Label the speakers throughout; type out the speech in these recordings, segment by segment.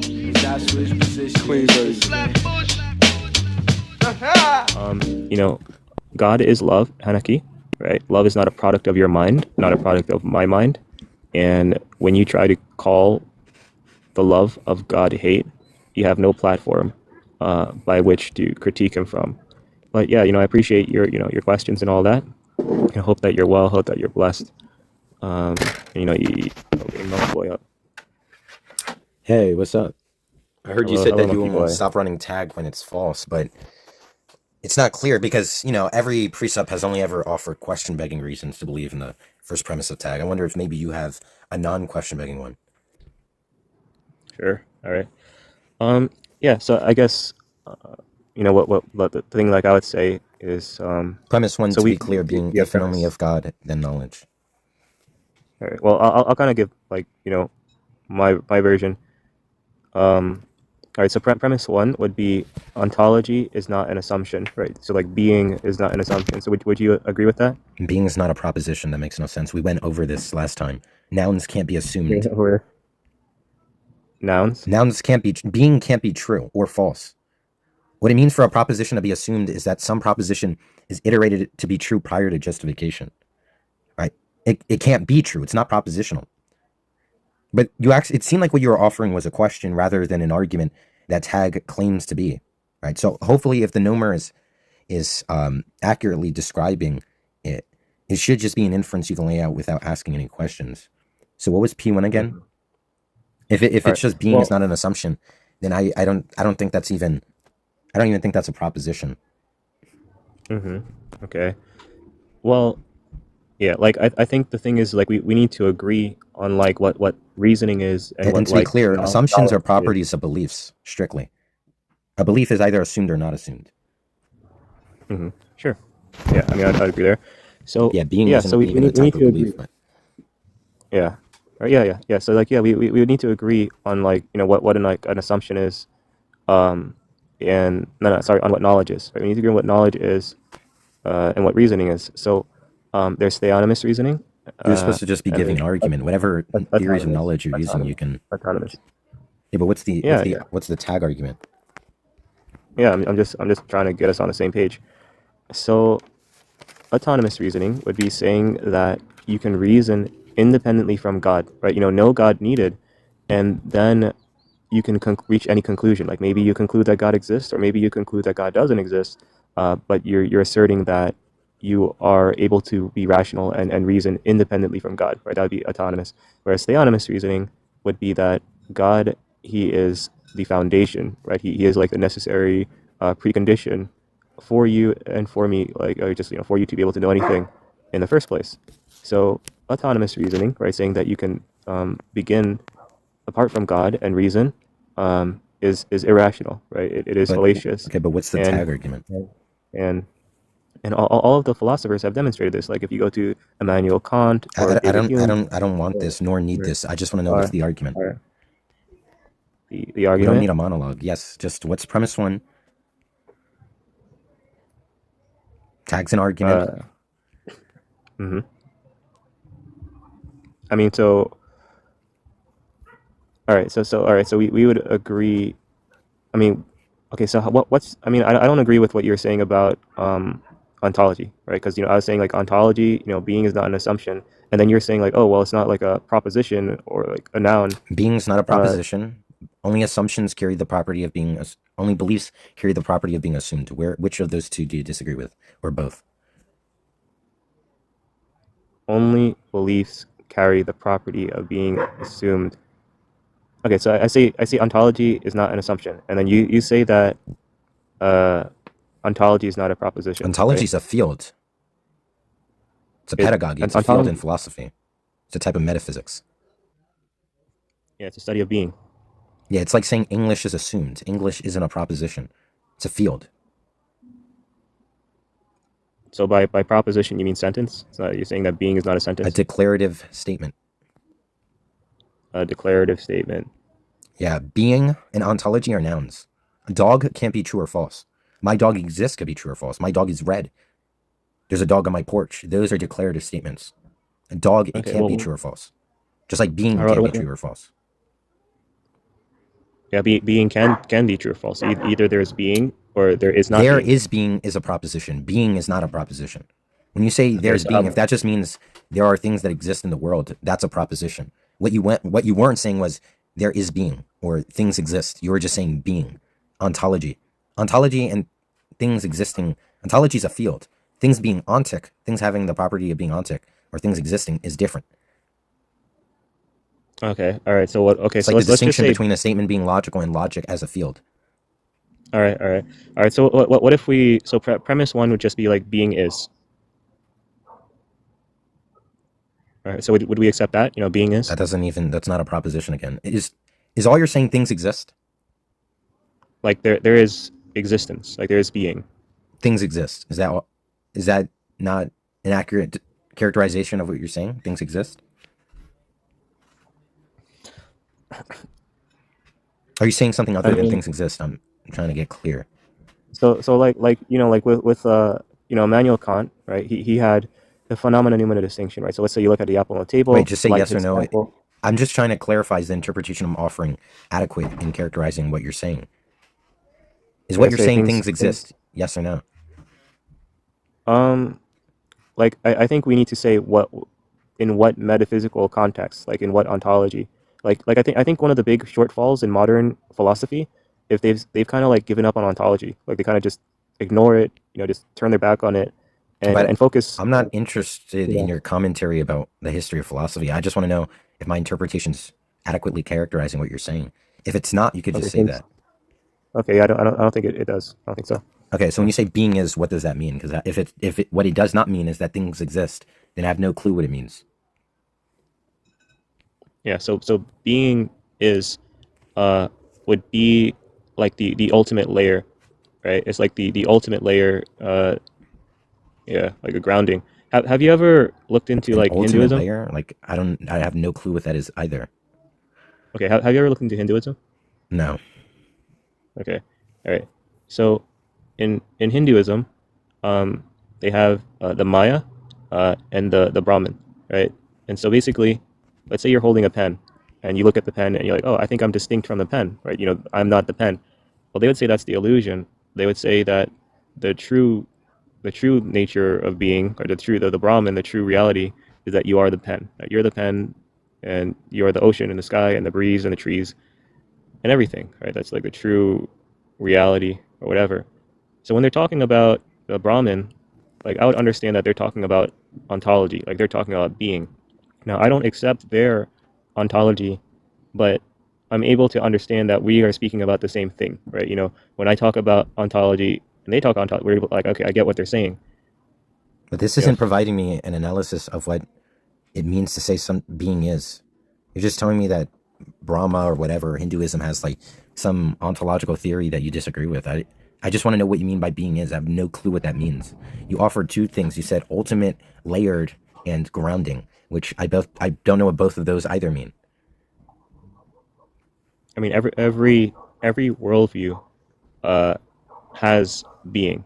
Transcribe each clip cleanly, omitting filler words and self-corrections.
Speaker 1: You know, God is love, Hanaki, right? Love is not a product of your mind, not a product of my mind. And when you try to call the love of God hate, you have no platform by which to critique him from. But yeah, I appreciate your questions and all that. I hope that you're well, hope that you're blessed. And, you opening monkeyboy up.
Speaker 2: Hey, what's up? I heard you said
Speaker 1: Hello,
Speaker 2: that you
Speaker 1: monkeyboy.
Speaker 2: won't stop running tag when it's false, but it's not clear because, every presup has only ever offered question-begging reasons to believe in the first premise of tag. I wonder if maybe you have a non-question-begging one.
Speaker 1: Sure. All right. Yeah. So I guess what the thing like I would say is
Speaker 2: Premise one,
Speaker 1: so
Speaker 2: to be clear, being
Speaker 1: yeah,
Speaker 2: if and only
Speaker 1: premise.
Speaker 2: of God, then knowledge.
Speaker 1: All right. Well, I'll kind of give my version. All right. So premise one would be ontology is not an assumption, right? So like being is not an assumption. So would you agree with that?
Speaker 2: Being is not a proposition. That makes no sense. We went over this last time. Nouns can't be assumed.
Speaker 1: Yeah, or nouns.
Speaker 2: Nouns can't be, being can't be true or false. What it means for a proposition to be assumed is that some proposition is iterated to be true prior to justification, right? It can't be true. It's not propositional. But it seemed like what you were offering was a question rather than an argument that tag claims to be, right? So hopefully if the nomer is accurately describing it, it should just be an inference you can lay out without asking any questions. So what was P1 again? Mm-hmm. If it's just being is not an assumption, then I don't think that's even, I don't even think that's a proposition.
Speaker 1: Mm-hmm. Okay. Well, yeah, like I think the thing is like we need to agree on like what reasoning is and what
Speaker 2: to be clear, assumptions are properties of beliefs, strictly. A belief is either assumed or not assumed.
Speaker 1: Mm-hmm. Sure. Yeah, I mean I'd agree there. So
Speaker 2: yeah, being
Speaker 1: yeah,
Speaker 2: isn't
Speaker 1: so we
Speaker 2: even
Speaker 1: need
Speaker 2: a type
Speaker 1: to
Speaker 2: of belief,
Speaker 1: agree. But... Yeah. Yeah. So like we would need to agree on like what an assumption is, and sorry, on what knowledge is. Right? We need to agree on what knowledge is, and what reasoning is. So there's theonomous reasoning.
Speaker 2: You're supposed to just be giving an argument. Whatever theories of knowledge you're using, you can.
Speaker 1: Autonomous.
Speaker 2: Yeah, but what's the tag argument?
Speaker 1: Yeah, I'm just trying to get us on the same page. So, autonomous reasoning would be saying that you can reason independently from God, right? No God needed, and then you can reach any conclusion. Like maybe you conclude that God exists, or maybe you conclude that God doesn't exist. But you're asserting that you are able to be rational and reason independently from God, right? That would be autonomous. Whereas theonomous reasoning would be that God, he is the foundation, right? He is like the necessary precondition for you and for me, like just for you to be able to know anything in the first place. So autonomous reasoning, right, saying that you can begin apart from God and reason, is irrational, right? It is fallacious.
Speaker 2: Okay, but what's the tag argument?
Speaker 1: And all of the philosophers have demonstrated this. Like if you go to Immanuel Kant or
Speaker 2: I don't want this nor need this. I just want to know what's the argument.
Speaker 1: The argument.
Speaker 2: We don't need a monologue. Yes, just what's premise one? Tags an argument.
Speaker 1: Mm-hmm. I mean, so. All right, so we would agree. I mean, okay, so what's? I mean, I don't agree with what you're saying about ontology, right? Because I was saying like ontology, being is not an assumption, and then you're saying like, oh well, it's not like a proposition or like a noun.
Speaker 2: Being is not a proposition. Only assumptions carry the property of being. Only beliefs carry the property of being assumed. Which of those two do you disagree with, or both?
Speaker 1: Only beliefs carry the property of being assumed. Okay, so I say ontology is not an assumption, and then you say that ontology is not a proposition.
Speaker 2: Ontology is a field. It's a pedagogy. It's a field in philosophy. It's a type of metaphysics.
Speaker 1: Yeah, it's a study of being.
Speaker 2: Yeah, it's like saying English is assumed. English isn't a proposition. It's a field.
Speaker 1: So by proposition, you mean sentence? So you're saying that being is not a sentence?
Speaker 2: A declarative statement.
Speaker 1: A declarative statement.
Speaker 2: Yeah, being and ontology are nouns. A dog can't be true or false. My dog exists could be true or false. My dog is red. There's a dog on my porch. Those are declarative statements. A dog, it can't be true or false. Just like being can't be true or false.
Speaker 1: Yeah, being can be true or false. Either there is being or there is not
Speaker 2: There
Speaker 1: being.
Speaker 2: is being is a proposition. Being is not a proposition. When you say
Speaker 1: Okay,
Speaker 2: there's
Speaker 1: so
Speaker 2: being, if that just means there are things that exist in the world, that's a proposition. What you weren't saying was there is being or things exist. You were just saying being. Ontology. Ontology and things existing. Ontology is a field. Things being ontic, things having the property of being ontic, or things existing is different.
Speaker 1: okay, all right. So what? Okay,
Speaker 2: It's
Speaker 1: so
Speaker 2: like the
Speaker 1: let's just
Speaker 2: distinction
Speaker 1: say.
Speaker 2: between a statement being logical and logic as a field.
Speaker 1: All right, all right, all right. So what if we? So premise one would just be like being is. All right. So would we accept that? Being is.
Speaker 2: That doesn't even, that's not a proposition again. Is all you're saying things exist?
Speaker 1: Like there is existence. Like there is being.
Speaker 2: Things exist. Is that not an accurate characterization of what you're saying? Things exist? Are you saying something
Speaker 1: I
Speaker 2: other than
Speaker 1: mean,
Speaker 2: things exist? I'm trying to get clear.
Speaker 1: so like like with Immanuel Kant, right? He had the phenomena noumena distinction, right? So let's say you look at the apple on the
Speaker 2: Wait,
Speaker 1: table,
Speaker 2: just say
Speaker 1: light
Speaker 2: yes or
Speaker 1: hits the
Speaker 2: no.
Speaker 1: apple.
Speaker 2: I'm just trying to clarify, is the interpretation I'm offering adequate in characterizing what you're saying? Is what
Speaker 1: Yeah,
Speaker 2: you're
Speaker 1: say
Speaker 2: saying
Speaker 1: things
Speaker 2: things
Speaker 1: things.
Speaker 2: exist? Yes or no?
Speaker 1: Like I think we need to say what in what metaphysical context, like in what ontology. Like I think one of the big shortfalls in modern philosophy, if they've kind of like given up on ontology, like they kind of just ignore it, just turn their back on it, and
Speaker 2: But
Speaker 1: and focus.
Speaker 2: I'm not interested
Speaker 1: Yeah.
Speaker 2: in your commentary about the history of philosophy. I just want to know if my interpretation's adequately characterizing what you're saying. If it's not, you could
Speaker 1: Okay.
Speaker 2: just say
Speaker 1: Things.
Speaker 2: that.
Speaker 1: Okay. Yeah, I don't think it does. I don't think so.
Speaker 2: Okay, so when
Speaker 1: Yeah.
Speaker 2: you say being is, what does that mean? Because if what it does not mean is that things exist, then I have no clue what it means.
Speaker 1: Yeah. So being is uh would be like the ultimate layer, right? It's like the ultimate layer. Yeah, like a grounding. Have you ever looked into
Speaker 2: An
Speaker 1: like
Speaker 2: ultimate
Speaker 1: Hinduism?
Speaker 2: layer, like I have no clue what that is either.
Speaker 1: Okay, have you ever looked into Hinduism?
Speaker 2: No.
Speaker 1: Okay, all right. So in Hinduism, um, they have the Maya, and the Brahman, right? And so basically, let's say you're holding a pen, and you look at the pen, and you're like, oh, I think I'm distinct from the pen, right? I'm not the pen. Well, they would say that's the illusion. They would say that the true the true nature of being, or the Brahman, the true reality, is that you are the pen. That you're the pen, and you are the ocean and the sky and the breeze and the trees and everything, right? That's like the true reality or whatever. So when they're talking about the Brahman, like I would understand that they're talking about ontology, like they're talking about being. Now I don't accept their ontology, but I'm able to understand that we are speaking about the same thing, right? When I talk about ontology and they talk ontology, we're able, like, okay, I get what they're saying.
Speaker 2: But this
Speaker 1: You know,
Speaker 2: isn't providing me an analysis of what it means to say some being is. You're just telling me that Brahma or whatever Hinduism has like some ontological theory that you disagree with. I just want to know what you mean by being is. I have no clue what that means. You offered two things. You said ultimate, layered, and grounding, which I don't know what both of those either mean.
Speaker 1: I mean, every worldview uh, has being,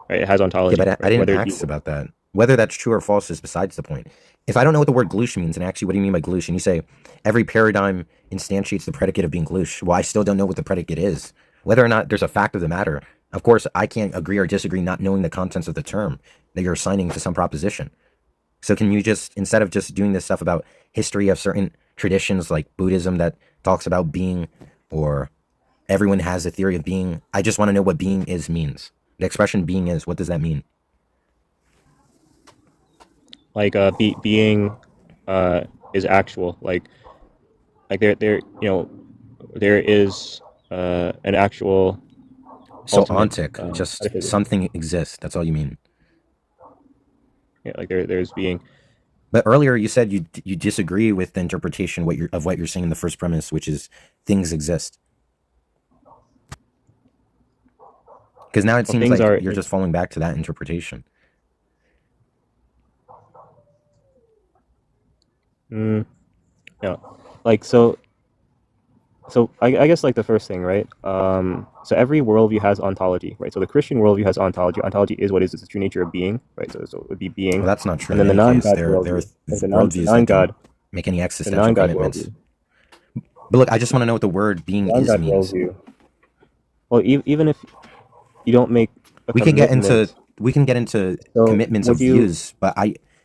Speaker 1: right? It has
Speaker 2: Yeah,
Speaker 1: ontology,
Speaker 2: but I
Speaker 1: right?
Speaker 2: didn't
Speaker 1: Whether it be
Speaker 2: ask about that. Whether that's true or false is besides the point. If I don't know what the word gloosh means, and actually what do you mean by gloosh, and you say every paradigm instantiates the predicate of being gloosh, well, I still don't know what the predicate is. Whether or not there's a fact of the matter, of course, I can't agree or disagree not knowing the contents of the term that you're assigning to some proposition. So can you just, instead of just doing this stuff about history of certain traditions like Buddhism that talks about being, or everyone has a theory of being, I just want to know what being is means. The expression being is, what does that mean?
Speaker 1: like being uh, is actual, like there is an actual
Speaker 2: So
Speaker 1: ultimate
Speaker 2: ontic, just
Speaker 1: metaphysics.
Speaker 2: something exists. That's all you mean.
Speaker 1: Yeah, like there's being.
Speaker 2: But earlier you said you disagree with the interpretation of what you're saying in the first premise, which is things exist. Because now it
Speaker 1: Well,
Speaker 2: seems
Speaker 1: things
Speaker 2: like
Speaker 1: are.
Speaker 2: you're just falling back to that interpretation.
Speaker 1: Mm, yeah, like so I guess like the first thing, right? So every worldview has ontology, right? So the Christian worldview has ontology. Ontology is what is the true nature of being, right? So it would be being,
Speaker 2: Well, that's not true
Speaker 1: and
Speaker 2: in
Speaker 1: then the
Speaker 2: any case.
Speaker 1: non-God
Speaker 2: There are
Speaker 1: worldview, like the
Speaker 2: worldviews that don't
Speaker 1: non-God,
Speaker 2: make any
Speaker 1: the
Speaker 2: existential
Speaker 1: non-God
Speaker 2: commitments.
Speaker 1: worldview.
Speaker 2: But look, I just want to know what the word being is
Speaker 1: non-God
Speaker 2: means.
Speaker 1: worldview. Well, even if you don't make a
Speaker 2: We can get into
Speaker 1: so
Speaker 2: commitments of views, but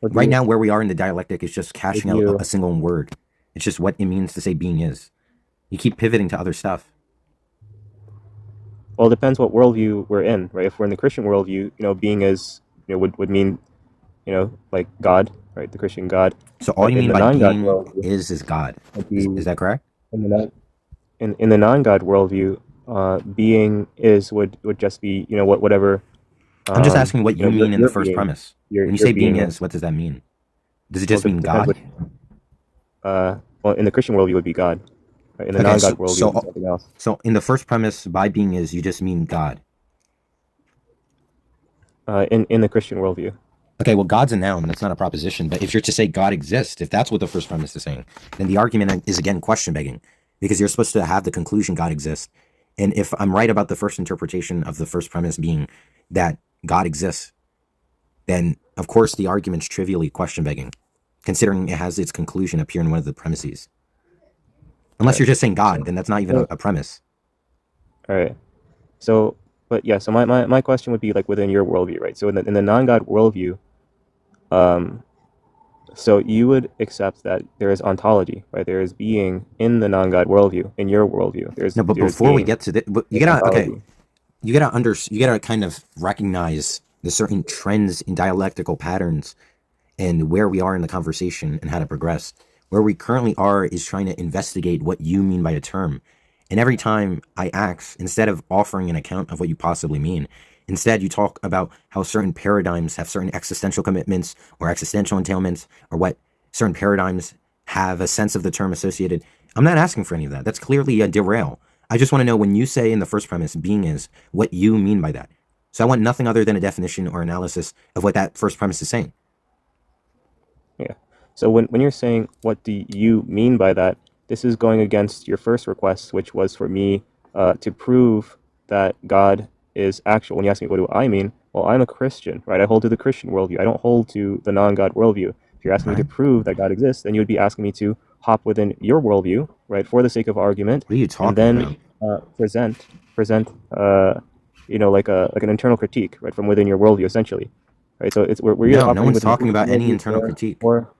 Speaker 1: would
Speaker 2: right
Speaker 1: you
Speaker 2: now where we are in the dialectic is just
Speaker 1: would
Speaker 2: cashing out
Speaker 1: you
Speaker 2: a single word. It's just what it means to say being is. You keep pivoting to other stuff.
Speaker 1: well, it depends what worldview we're in, right? If we're in the Christian worldview, being is, would mean, like God, right? The Christian God.
Speaker 2: So all
Speaker 1: But
Speaker 2: you
Speaker 1: in
Speaker 2: mean
Speaker 1: the
Speaker 2: by
Speaker 1: non-God
Speaker 2: being
Speaker 1: worldview,
Speaker 2: is God.
Speaker 1: would
Speaker 2: Is
Speaker 1: be
Speaker 2: that correct?
Speaker 1: in the non in the non-God worldview, being is would just be, whatever,
Speaker 2: I'm just asking what you mean in the
Speaker 1: your
Speaker 2: first
Speaker 1: being,
Speaker 2: premise. When you
Speaker 1: your
Speaker 2: say being
Speaker 1: being
Speaker 2: is,
Speaker 1: is.
Speaker 2: what does that mean? Does it
Speaker 1: Well,
Speaker 2: just mean
Speaker 1: depends
Speaker 2: God?
Speaker 1: what. Well, in the Christian worldview, it would be God. Right? In the
Speaker 2: Okay,
Speaker 1: non-God worldview, it would be something else.
Speaker 2: so in the first premise, by being is, you just mean God.
Speaker 1: In the Christian worldview.
Speaker 2: Okay, well, God's a noun. That's not a proposition. But if you're to say God exists, if that's what the first premise is saying, then the argument is again question begging, because you're supposed to have the conclusion God exists. And if I'm right about the first interpretation of the first premise being that God exists, then of course the argument's trivially question begging, considering it has its conclusion appear in one of the premises.
Speaker 1: All
Speaker 2: Unless
Speaker 1: right.
Speaker 2: you're just saying God, then that's not even
Speaker 1: So,
Speaker 2: a premise.
Speaker 1: all right. So, but yeah. So my question would be like within your worldview, right? So in the non-God worldview, um, so you would accept that there is ontology, right? There is being in the non-God worldview. In your worldview,
Speaker 2: No, but
Speaker 1: there's
Speaker 2: before we
Speaker 1: being.
Speaker 2: get to the, you
Speaker 1: There's
Speaker 2: gotta okay,
Speaker 1: ontology.
Speaker 2: you gotta kind of recognize the certain trends in dialectical patterns and where we are in the conversation and how to progress. Where we currently are is trying to investigate what you mean by a term. And every time I ask, instead of offering an account of what you possibly mean, instead you talk about how certain paradigms have certain existential commitments or existential entailments, or what certain paradigms have a sense of the term associated. I'm not asking for any of that. That's clearly a derail. I just want to know, when you say in the first premise, being is, what you mean by that. So I want nothing other than a definition or analysis of what that first premise is saying.
Speaker 1: Yeah. So when you're saying what do you mean by that, this is going against your first request, which was for me to prove that God is actual. When you ask me what do I mean, well, I'm a Christian, right? I hold to the Christian worldview. I don't hold to the non-God worldview. If you're asking me to
Speaker 2: Right?
Speaker 1: prove that God exists, then you would be asking me to hop within your worldview, right, for the sake of argument,
Speaker 2: What are you
Speaker 1: and
Speaker 2: talking
Speaker 1: then
Speaker 2: about?
Speaker 1: present like an internal critique, right, from within your worldview, essentially, right? So we're either
Speaker 2: No, no
Speaker 1: operating
Speaker 2: one's
Speaker 1: within the
Speaker 2: talking
Speaker 1: Christian
Speaker 2: about any
Speaker 1: worldview
Speaker 2: internal critique.
Speaker 1: or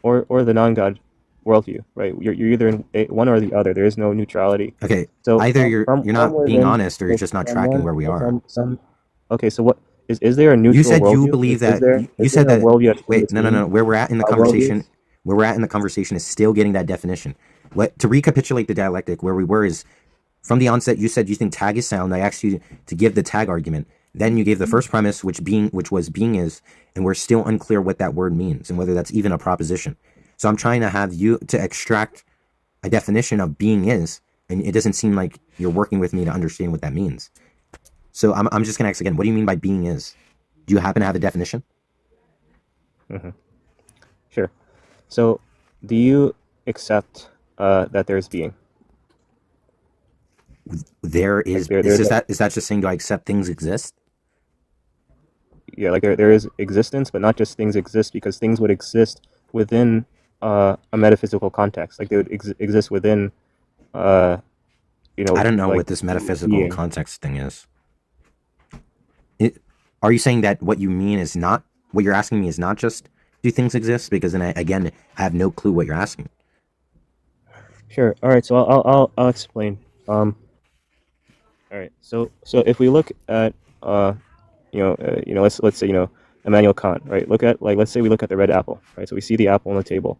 Speaker 1: or the non-God worldview, right? You're either in one or the other. There is no neutrality.
Speaker 2: Okay,
Speaker 1: So
Speaker 2: either you're
Speaker 1: from
Speaker 2: not being
Speaker 1: within,
Speaker 2: honest, or you're
Speaker 1: so
Speaker 2: just not tracking
Speaker 1: someone
Speaker 2: where we
Speaker 1: so
Speaker 2: are.
Speaker 1: some okay. So what is there a
Speaker 2: You
Speaker 1: neutral
Speaker 2: said you
Speaker 1: worldview?
Speaker 2: believe
Speaker 1: Is
Speaker 2: that
Speaker 1: there
Speaker 2: you
Speaker 1: is
Speaker 2: said
Speaker 1: there a
Speaker 2: that.
Speaker 1: worldview that's in
Speaker 2: Wait, no, no,
Speaker 1: between
Speaker 2: no. Where we're at in the
Speaker 1: our
Speaker 2: conversation,
Speaker 1: worldviews?
Speaker 2: where we're at in the conversation is still getting that definition. What to recapitulate the dialectic, where we were is from the onset. You said you think tag is sound. I asked you to give the tag argument. Then you gave the first premise, which was being is, and we're still unclear what that word means and whether that's even a proposition. So I'm trying to have you to extract a definition of being is, and it doesn't seem like you're working with me to understand what that means. So I'm just going to ask again, what do you mean by being is? Do you happen to have a definition?
Speaker 1: Hmm. Sure. So do you accept that there's being?
Speaker 2: There
Speaker 1: Like
Speaker 2: is
Speaker 1: there's
Speaker 2: is that just saying, do I accept things exist?
Speaker 1: yeah, like there is existence, but not just things exist, because things would exist within a metaphysical context. Like they would exist within uh,
Speaker 2: I don't know
Speaker 1: like
Speaker 2: what this metaphysical
Speaker 1: being.
Speaker 2: context thing is. It, are you saying that what you mean is not, what you're asking me is not just do things exist? Because then again, I have no clue what you're asking.
Speaker 1: Sure. All right. So I'll explain. All right. So if we look at let's say Immanuel Kant, right? Look at like let's say we look at the red apple, right? So we see the apple on the table.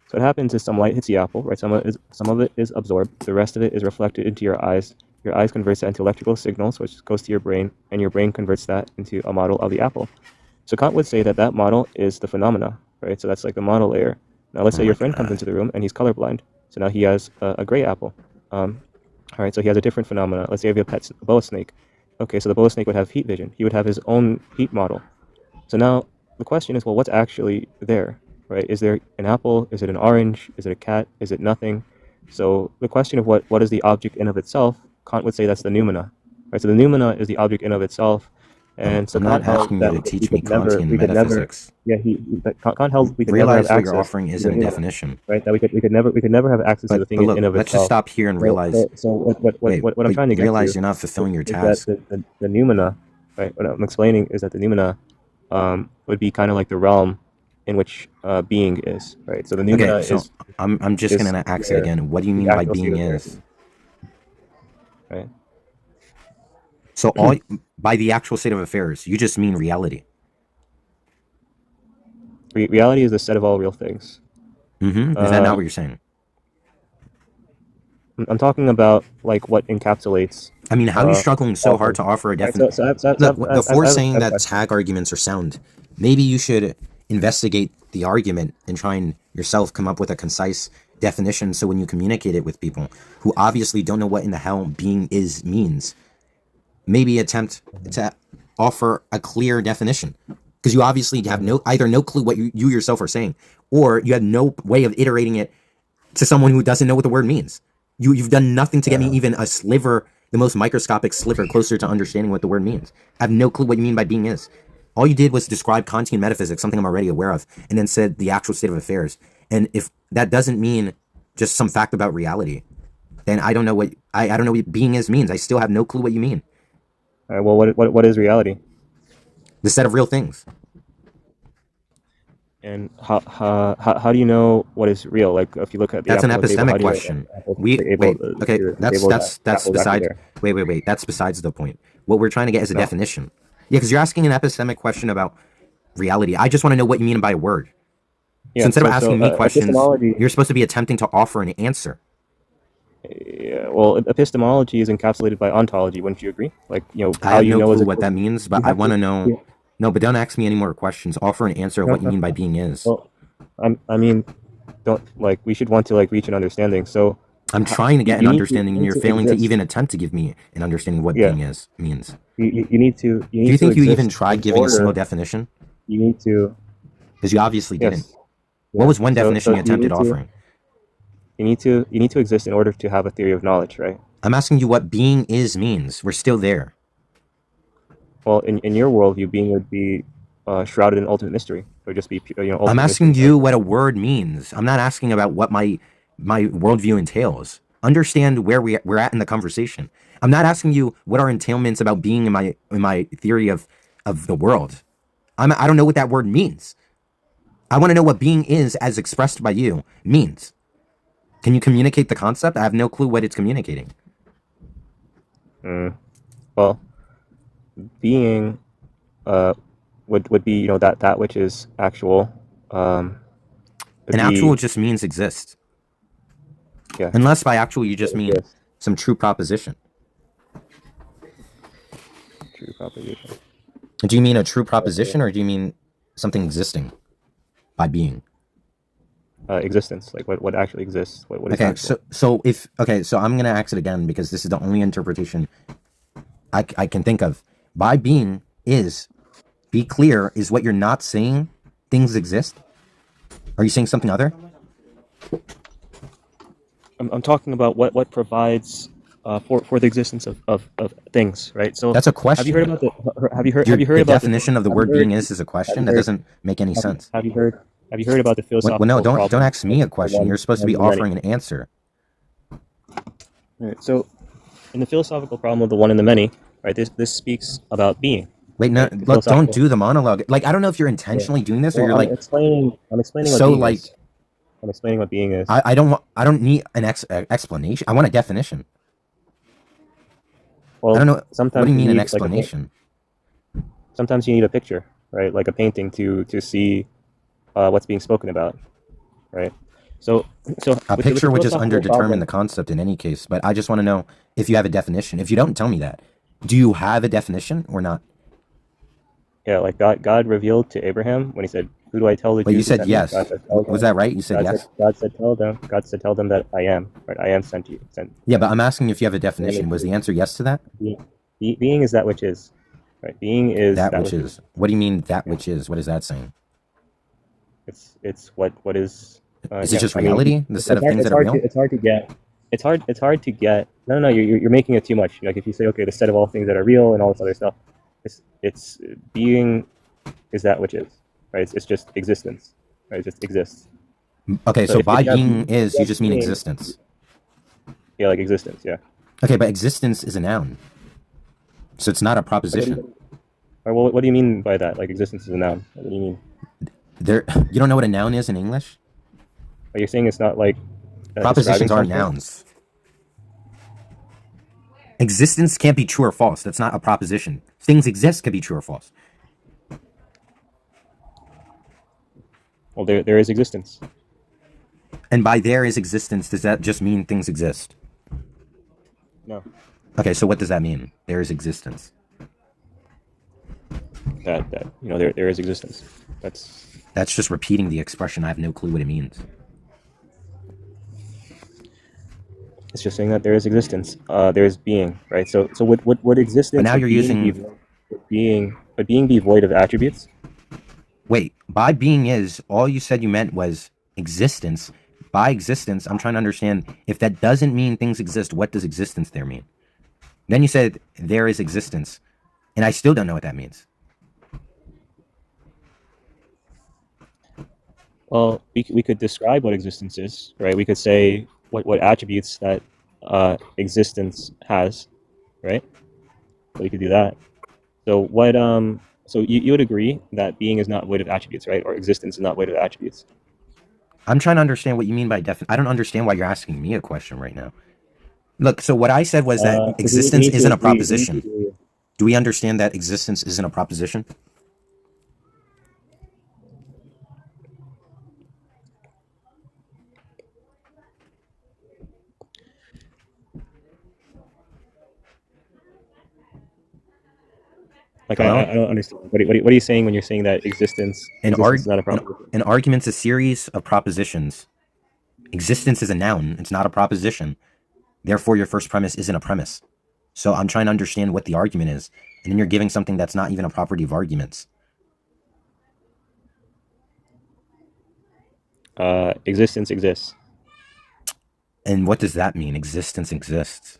Speaker 1: So what happens is some light hits the apple, right? Some of it is absorbed, the rest of it is reflected into your eyes. Your eyes converts that into electrical signals, which goes to your brain, and your brain converts that into a model of the apple. So Kant would say that that model is the phenomena, right? So that's like the model layer. Now let's
Speaker 2: Oh
Speaker 1: say your
Speaker 2: my
Speaker 1: friend comes
Speaker 2: god.
Speaker 1: into the room and he's colorblind. So now he has a gray apple. All right, so he has a different phenomena. Let's say you have a boa snake. Okay, so the boa snake would have heat vision. He would have his own heat model. So now the question is, well, what's actually there, right? Is there an apple? Is it an orange? Is it a cat? Is it nothing? So the question of what is the object in of itself, Kant would say that's the noumena, right? So the noumena is the object in of itself, And so
Speaker 2: I'm not
Speaker 1: Kant held
Speaker 2: asking you
Speaker 1: that
Speaker 2: to
Speaker 1: we
Speaker 2: teach
Speaker 1: could
Speaker 2: me
Speaker 1: never,
Speaker 2: Kantian
Speaker 1: we could never,
Speaker 2: metaphysics.
Speaker 1: yeah, Kant held we could never have
Speaker 2: Realize what
Speaker 1: access
Speaker 2: you're offering
Speaker 1: to
Speaker 2: isn't
Speaker 1: the
Speaker 2: a
Speaker 1: pneuma,
Speaker 2: definition.
Speaker 1: right? That we could never have access to the thing
Speaker 2: But
Speaker 1: in
Speaker 2: look,
Speaker 1: and of
Speaker 2: let's just
Speaker 1: itself.
Speaker 2: stop here and realize.
Speaker 1: So what I'm
Speaker 2: Wait,
Speaker 1: trying to
Speaker 2: but
Speaker 1: get to
Speaker 2: realize you're not fulfilling your
Speaker 1: is that
Speaker 2: task.
Speaker 1: the noumena, right? What I'm explaining is that the noumena would be kind of like the realm in which being is, right? So the
Speaker 2: Okay,
Speaker 1: noumena
Speaker 2: so I'm just
Speaker 1: is
Speaker 2: gonna ask it
Speaker 1: where
Speaker 2: again. What do you
Speaker 1: the
Speaker 2: mean by
Speaker 1: actual state
Speaker 2: being
Speaker 1: of affairs
Speaker 2: is?
Speaker 1: is, right?
Speaker 2: So by the actual state of affairs, you just mean reality.
Speaker 1: Reality is the set of all real things.
Speaker 2: Mm-hmm. Is that not what you're saying?
Speaker 1: I'm talking about like what encapsulates.
Speaker 2: I mean, how are you struggling so hard to offer a
Speaker 1: Right,
Speaker 2: definite? Look, before saying that tag arguments are sound, maybe you should investigate the argument and try and yourself come up with a concise definition. So when you communicate it with people who obviously don't know what in the hell being is means, maybe attempt to offer a clear definition, because you obviously have either no clue what you yourself are saying, or you have no way of iterating it to someone who doesn't know what the word means. You've done nothing to get me even a sliver, the most microscopic sliver, closer to understanding what the word means. I have no clue what you mean by being is. All you did was describe Kantian metaphysics, something I'm already aware of, and then said the actual state of affairs. And if that doesn't mean just some fact about reality, then I don't know what I don't know what being is means. I still have no clue what you mean.
Speaker 1: All right, well, what is reality?
Speaker 2: The set of real things.
Speaker 1: And how do you know what is real? Like if you look at the
Speaker 2: That's an
Speaker 1: apple table, how
Speaker 2: epistemic
Speaker 1: do you
Speaker 2: question. Okay, that's
Speaker 1: beside
Speaker 2: beside. Wait. That's besides the point. What we're trying to get is a definition. Yeah, because you're asking an epistemic question about reality. I just want to know what you mean by a word.
Speaker 1: Yeah,
Speaker 2: so instead of asking me questions,
Speaker 1: epistemology,
Speaker 2: you're supposed to be attempting to offer an answer.
Speaker 1: Yeah, well, epistemology is encapsulated by ontology. Wouldn't you agree? Like,
Speaker 2: I
Speaker 1: how
Speaker 2: have
Speaker 1: you
Speaker 2: no
Speaker 1: know is
Speaker 2: clue what that means, but I want to know.
Speaker 1: Yeah.
Speaker 2: No, but don't ask me any more questions. Offer an answer of what you mean by being is.
Speaker 1: Well, I mean, don't like we should want to like reach an understanding. So
Speaker 2: I'm trying to get an understanding, and you're failing to
Speaker 1: exist.
Speaker 2: even attempt to give me an understanding of what being is means.
Speaker 1: You need to.
Speaker 2: Do you think you even tried giving a single definition?
Speaker 1: You need to.
Speaker 2: Because you obviously didn't.
Speaker 1: Yeah.
Speaker 2: What was one definition you attempted offering?
Speaker 1: You need to exist in order to have a theory of knowledge, right?
Speaker 2: I'm asking you what being is means. We're still there.
Speaker 1: Well, in your worldview, being would be shrouded in ultimate mystery. It would just be
Speaker 2: I'm asking you what a word means. I'm not asking about what my worldview entails. Understand where we're at in the conversation. I'm not asking you what are entailments about being in my theory of the world. I don't know what that word means. I want to know what being is as expressed by you means. Can you communicate the concept? I have no clue what it's communicating.
Speaker 1: Well, being would be that which is actual.
Speaker 2: Actual just means exist.
Speaker 1: Yeah.
Speaker 2: Unless by actual you just mean some true proposition.
Speaker 1: True proposition.
Speaker 2: Do you mean a true proposition, or do you mean something existing by being?
Speaker 1: Existence, like what actually exists. What is
Speaker 2: actual. So I'm gonna ask it again, because this is the only interpretation I can think of. By being is, be clear, is what you're not saying things exist? Are you saying something other?
Speaker 1: I'm talking about what provides for the existence of things, right? So
Speaker 2: that's a question.
Speaker 1: Have you heard about
Speaker 2: the definition of the word being is a question? That doesn't make any sense.
Speaker 1: Have you heard about the philosophical
Speaker 2: no, don't
Speaker 1: problem?
Speaker 2: ask me a question. You're supposed to be offering an answer.
Speaker 1: All right, so in the philosophical problem of the one and the many, right? This speaks about being.
Speaker 2: Wait, no,
Speaker 1: right?
Speaker 2: Look, don't do the monologue. Like, I don't know if you're intentionally doing this, or you're like
Speaker 1: explaining. I'm explaining.
Speaker 2: So
Speaker 1: what being
Speaker 2: like,
Speaker 1: is. I'm explaining what being is.
Speaker 2: I don't need an explanation. I want a definition.
Speaker 1: Well,
Speaker 2: I don't know.
Speaker 1: Sometimes
Speaker 2: what do you mean an
Speaker 1: need,
Speaker 2: explanation?
Speaker 1: Sometimes you need a picture, right? Like a painting to see what's being spoken about, right? So
Speaker 2: a picture would just underdetermine the concept in any case. But I just want to know if you have a definition. If you don't tell me that, do you have a definition or not?
Speaker 1: Yeah, like God revealed to Abraham when he said, "Who do I tell the Jews?"
Speaker 2: But you said yes. Was that right? You said yes.
Speaker 1: God said, "Tell them." God said, "Tell them that I am." Right? I am sent you.
Speaker 2: Yeah, but I'm asking if you have a definition. Was the answer yes to that?
Speaker 1: Being is that which is. Right. Being is
Speaker 2: that which is. What do you mean that which is? What is that saying?
Speaker 1: It's what is.
Speaker 2: Is it just reality? The set of things that are real?
Speaker 1: It's hard to get. It's hard to get. No. You're making it too much. Like if you say, okay, the set of all things that are real and all this other stuff, It's being is that which is, right? It's just existence, right? It just exists.
Speaker 2: Okay,
Speaker 1: So
Speaker 2: so
Speaker 1: if
Speaker 2: by
Speaker 1: you have,
Speaker 2: being
Speaker 1: if
Speaker 2: is,
Speaker 1: you
Speaker 2: you
Speaker 1: have
Speaker 2: just mean
Speaker 1: being,
Speaker 2: existence.
Speaker 1: yeah, like existence, yeah.
Speaker 2: Okay, but existence is a noun, so it's not a
Speaker 1: Like,
Speaker 2: proposition.
Speaker 1: what do you mean by that? Like existence is a noun. What do you mean?
Speaker 2: There, you don't know what a noun is in English?
Speaker 1: Are you saying it's not like describing
Speaker 2: Propositions are
Speaker 1: something?
Speaker 2: nouns. Existence can't be true or false. That's not a proposition. Things exist can be true or false.
Speaker 1: Well, there is existence.
Speaker 2: And by there is existence, does that just mean things exist?
Speaker 1: No,
Speaker 2: Okay, so what does that mean? There is existence.
Speaker 1: that there is existence.
Speaker 2: That's just repeating the expression. I have no clue what it means.
Speaker 1: It's just saying that there is existence. There is being, right? So would
Speaker 2: But
Speaker 1: existence
Speaker 2: now
Speaker 1: or
Speaker 2: you're
Speaker 1: being be
Speaker 2: using,
Speaker 1: void, would being be void of attributes?
Speaker 2: wait, by being is, all you said you meant was existence. By existence, I'm trying to understand if that doesn't mean things exist, what does existence there mean? Then you said there is existence, and I still don't know what that means.
Speaker 1: Well, we could describe what existence is, right? We could say what attributes that existence has, right? So we could do that. So so you would agree that being is not void of attributes, right? Or existence is not void of attributes.
Speaker 2: I'm trying to understand what you mean by I don't understand why you're asking me a question right now. Look, so what I said was that
Speaker 1: Because we
Speaker 2: existence
Speaker 1: need to
Speaker 2: isn't a
Speaker 1: agree. We need to
Speaker 2: proposition.
Speaker 1: agree.
Speaker 2: Do we understand that existence isn't a proposition?
Speaker 1: Like
Speaker 2: Hello?
Speaker 1: I don't understand. What are you saying when you're saying that
Speaker 2: An,
Speaker 1: existence is
Speaker 2: arg-
Speaker 1: not a
Speaker 2: an,
Speaker 1: proposition?
Speaker 2: an argument's a series of propositions. Existence is a noun. It's not a proposition. Therefore, your first premise isn't a premise. So I'm trying to understand what the argument is. And then you're giving something that's not even a property of arguments.
Speaker 1: Existence exists.
Speaker 2: And what does that mean? Existence exists.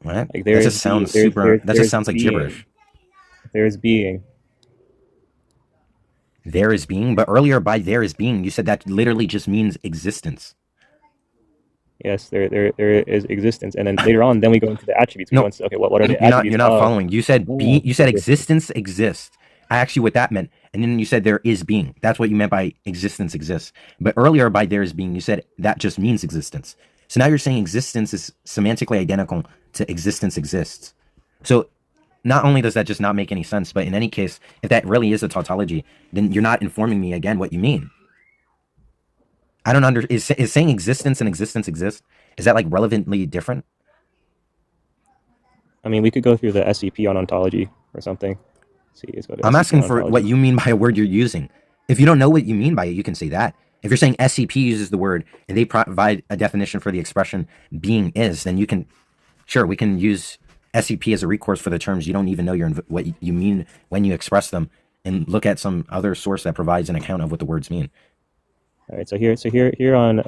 Speaker 2: Right?
Speaker 1: Like
Speaker 2: That just sounds super, that just
Speaker 1: there's
Speaker 2: sounds like
Speaker 1: being.
Speaker 2: gibberish.
Speaker 1: There's being.
Speaker 2: There is being, but earlier by there is being, you said that literally just means existence.
Speaker 1: Yes, there is existence, and then later on, then we go into the attributes. We go
Speaker 2: No,
Speaker 1: into okay, what are the
Speaker 2: you're
Speaker 1: attributes
Speaker 2: not following. You said
Speaker 1: of
Speaker 2: you said
Speaker 1: existence?
Speaker 2: existence exists. I asked you what that meant, and then you said there is being. That's what you meant by existence exists. But earlier by there is being, you said that just means existence. So now you're saying existence is semantically identical to existence exists. So not only does that just not make any sense, but in any case, if that really is a tautology, then you're not informing me again what you mean. I don't under is saying existence and existence exist. Is that like relevantly different?
Speaker 1: I mean, we could go through the SCP on ontology or something. Let's see, let's go to
Speaker 2: I'm
Speaker 1: SCP on
Speaker 2: asking for what
Speaker 1: ontology.
Speaker 2: you mean by a word you're using. If you don't know what you mean by it, you can say that. If you're saying SCP uses the word and they provide a definition for the expression being is, then you can, sure, we can use SCP as a recourse for the terms you don't even know what you mean when you express them, and look at some other source that provides an account of what the words mean.
Speaker 1: All right, so here on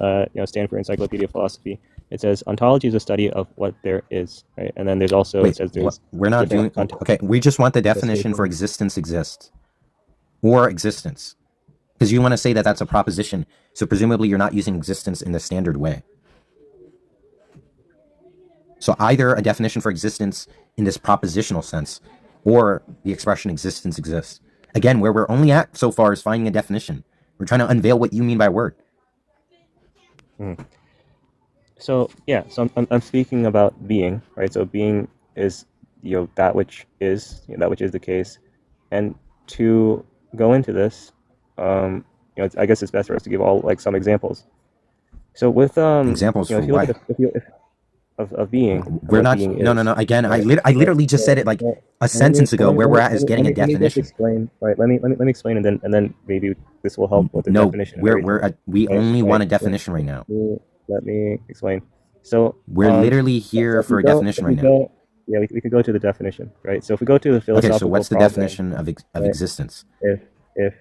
Speaker 1: Stanford Encyclopedia of Philosophy, it says ontology is a study of what there is, right? And then there's also it
Speaker 2: Wait,
Speaker 1: says there's
Speaker 2: we're not doing,
Speaker 1: different context.
Speaker 2: okay, we just want the definition for existence exists or existence. Because you want to say that that's a proposition, so presumably you're not using existence in the standard way. So either a definition for existence in this propositional sense, or the expression existence exists. Again, where we're only at so far is finding a definition. We're trying to unveil what you mean by word.
Speaker 1: So yeah, so I'm speaking about being, right? So being is that which is that which is the case, and to go into this, I guess it's best for us to give all like some examples. So with
Speaker 2: Examples for
Speaker 1: if you look at
Speaker 2: what?
Speaker 1: if you if, of being and
Speaker 2: We're
Speaker 1: what
Speaker 2: not,
Speaker 1: being
Speaker 2: no, no,
Speaker 1: is,
Speaker 2: no. Again,
Speaker 1: right?
Speaker 2: I literally just said it like a sentence ago. Where we're at is getting a
Speaker 1: Let me just
Speaker 2: definition.
Speaker 1: explain, right? Let me explain, and then maybe this will help with the
Speaker 2: No,
Speaker 1: definition of everything,
Speaker 2: we
Speaker 1: right?
Speaker 2: only
Speaker 1: Right.
Speaker 2: want a definition right now.
Speaker 1: Let me explain. So
Speaker 2: We're literally
Speaker 1: so
Speaker 2: here for a definition right now.
Speaker 1: yeah, we could go to the definition, right? So if we go to the
Speaker 2: Okay, so
Speaker 1: philosophical
Speaker 2: what's the
Speaker 1: problem,
Speaker 2: definition of
Speaker 1: right?
Speaker 2: existence?
Speaker 1: If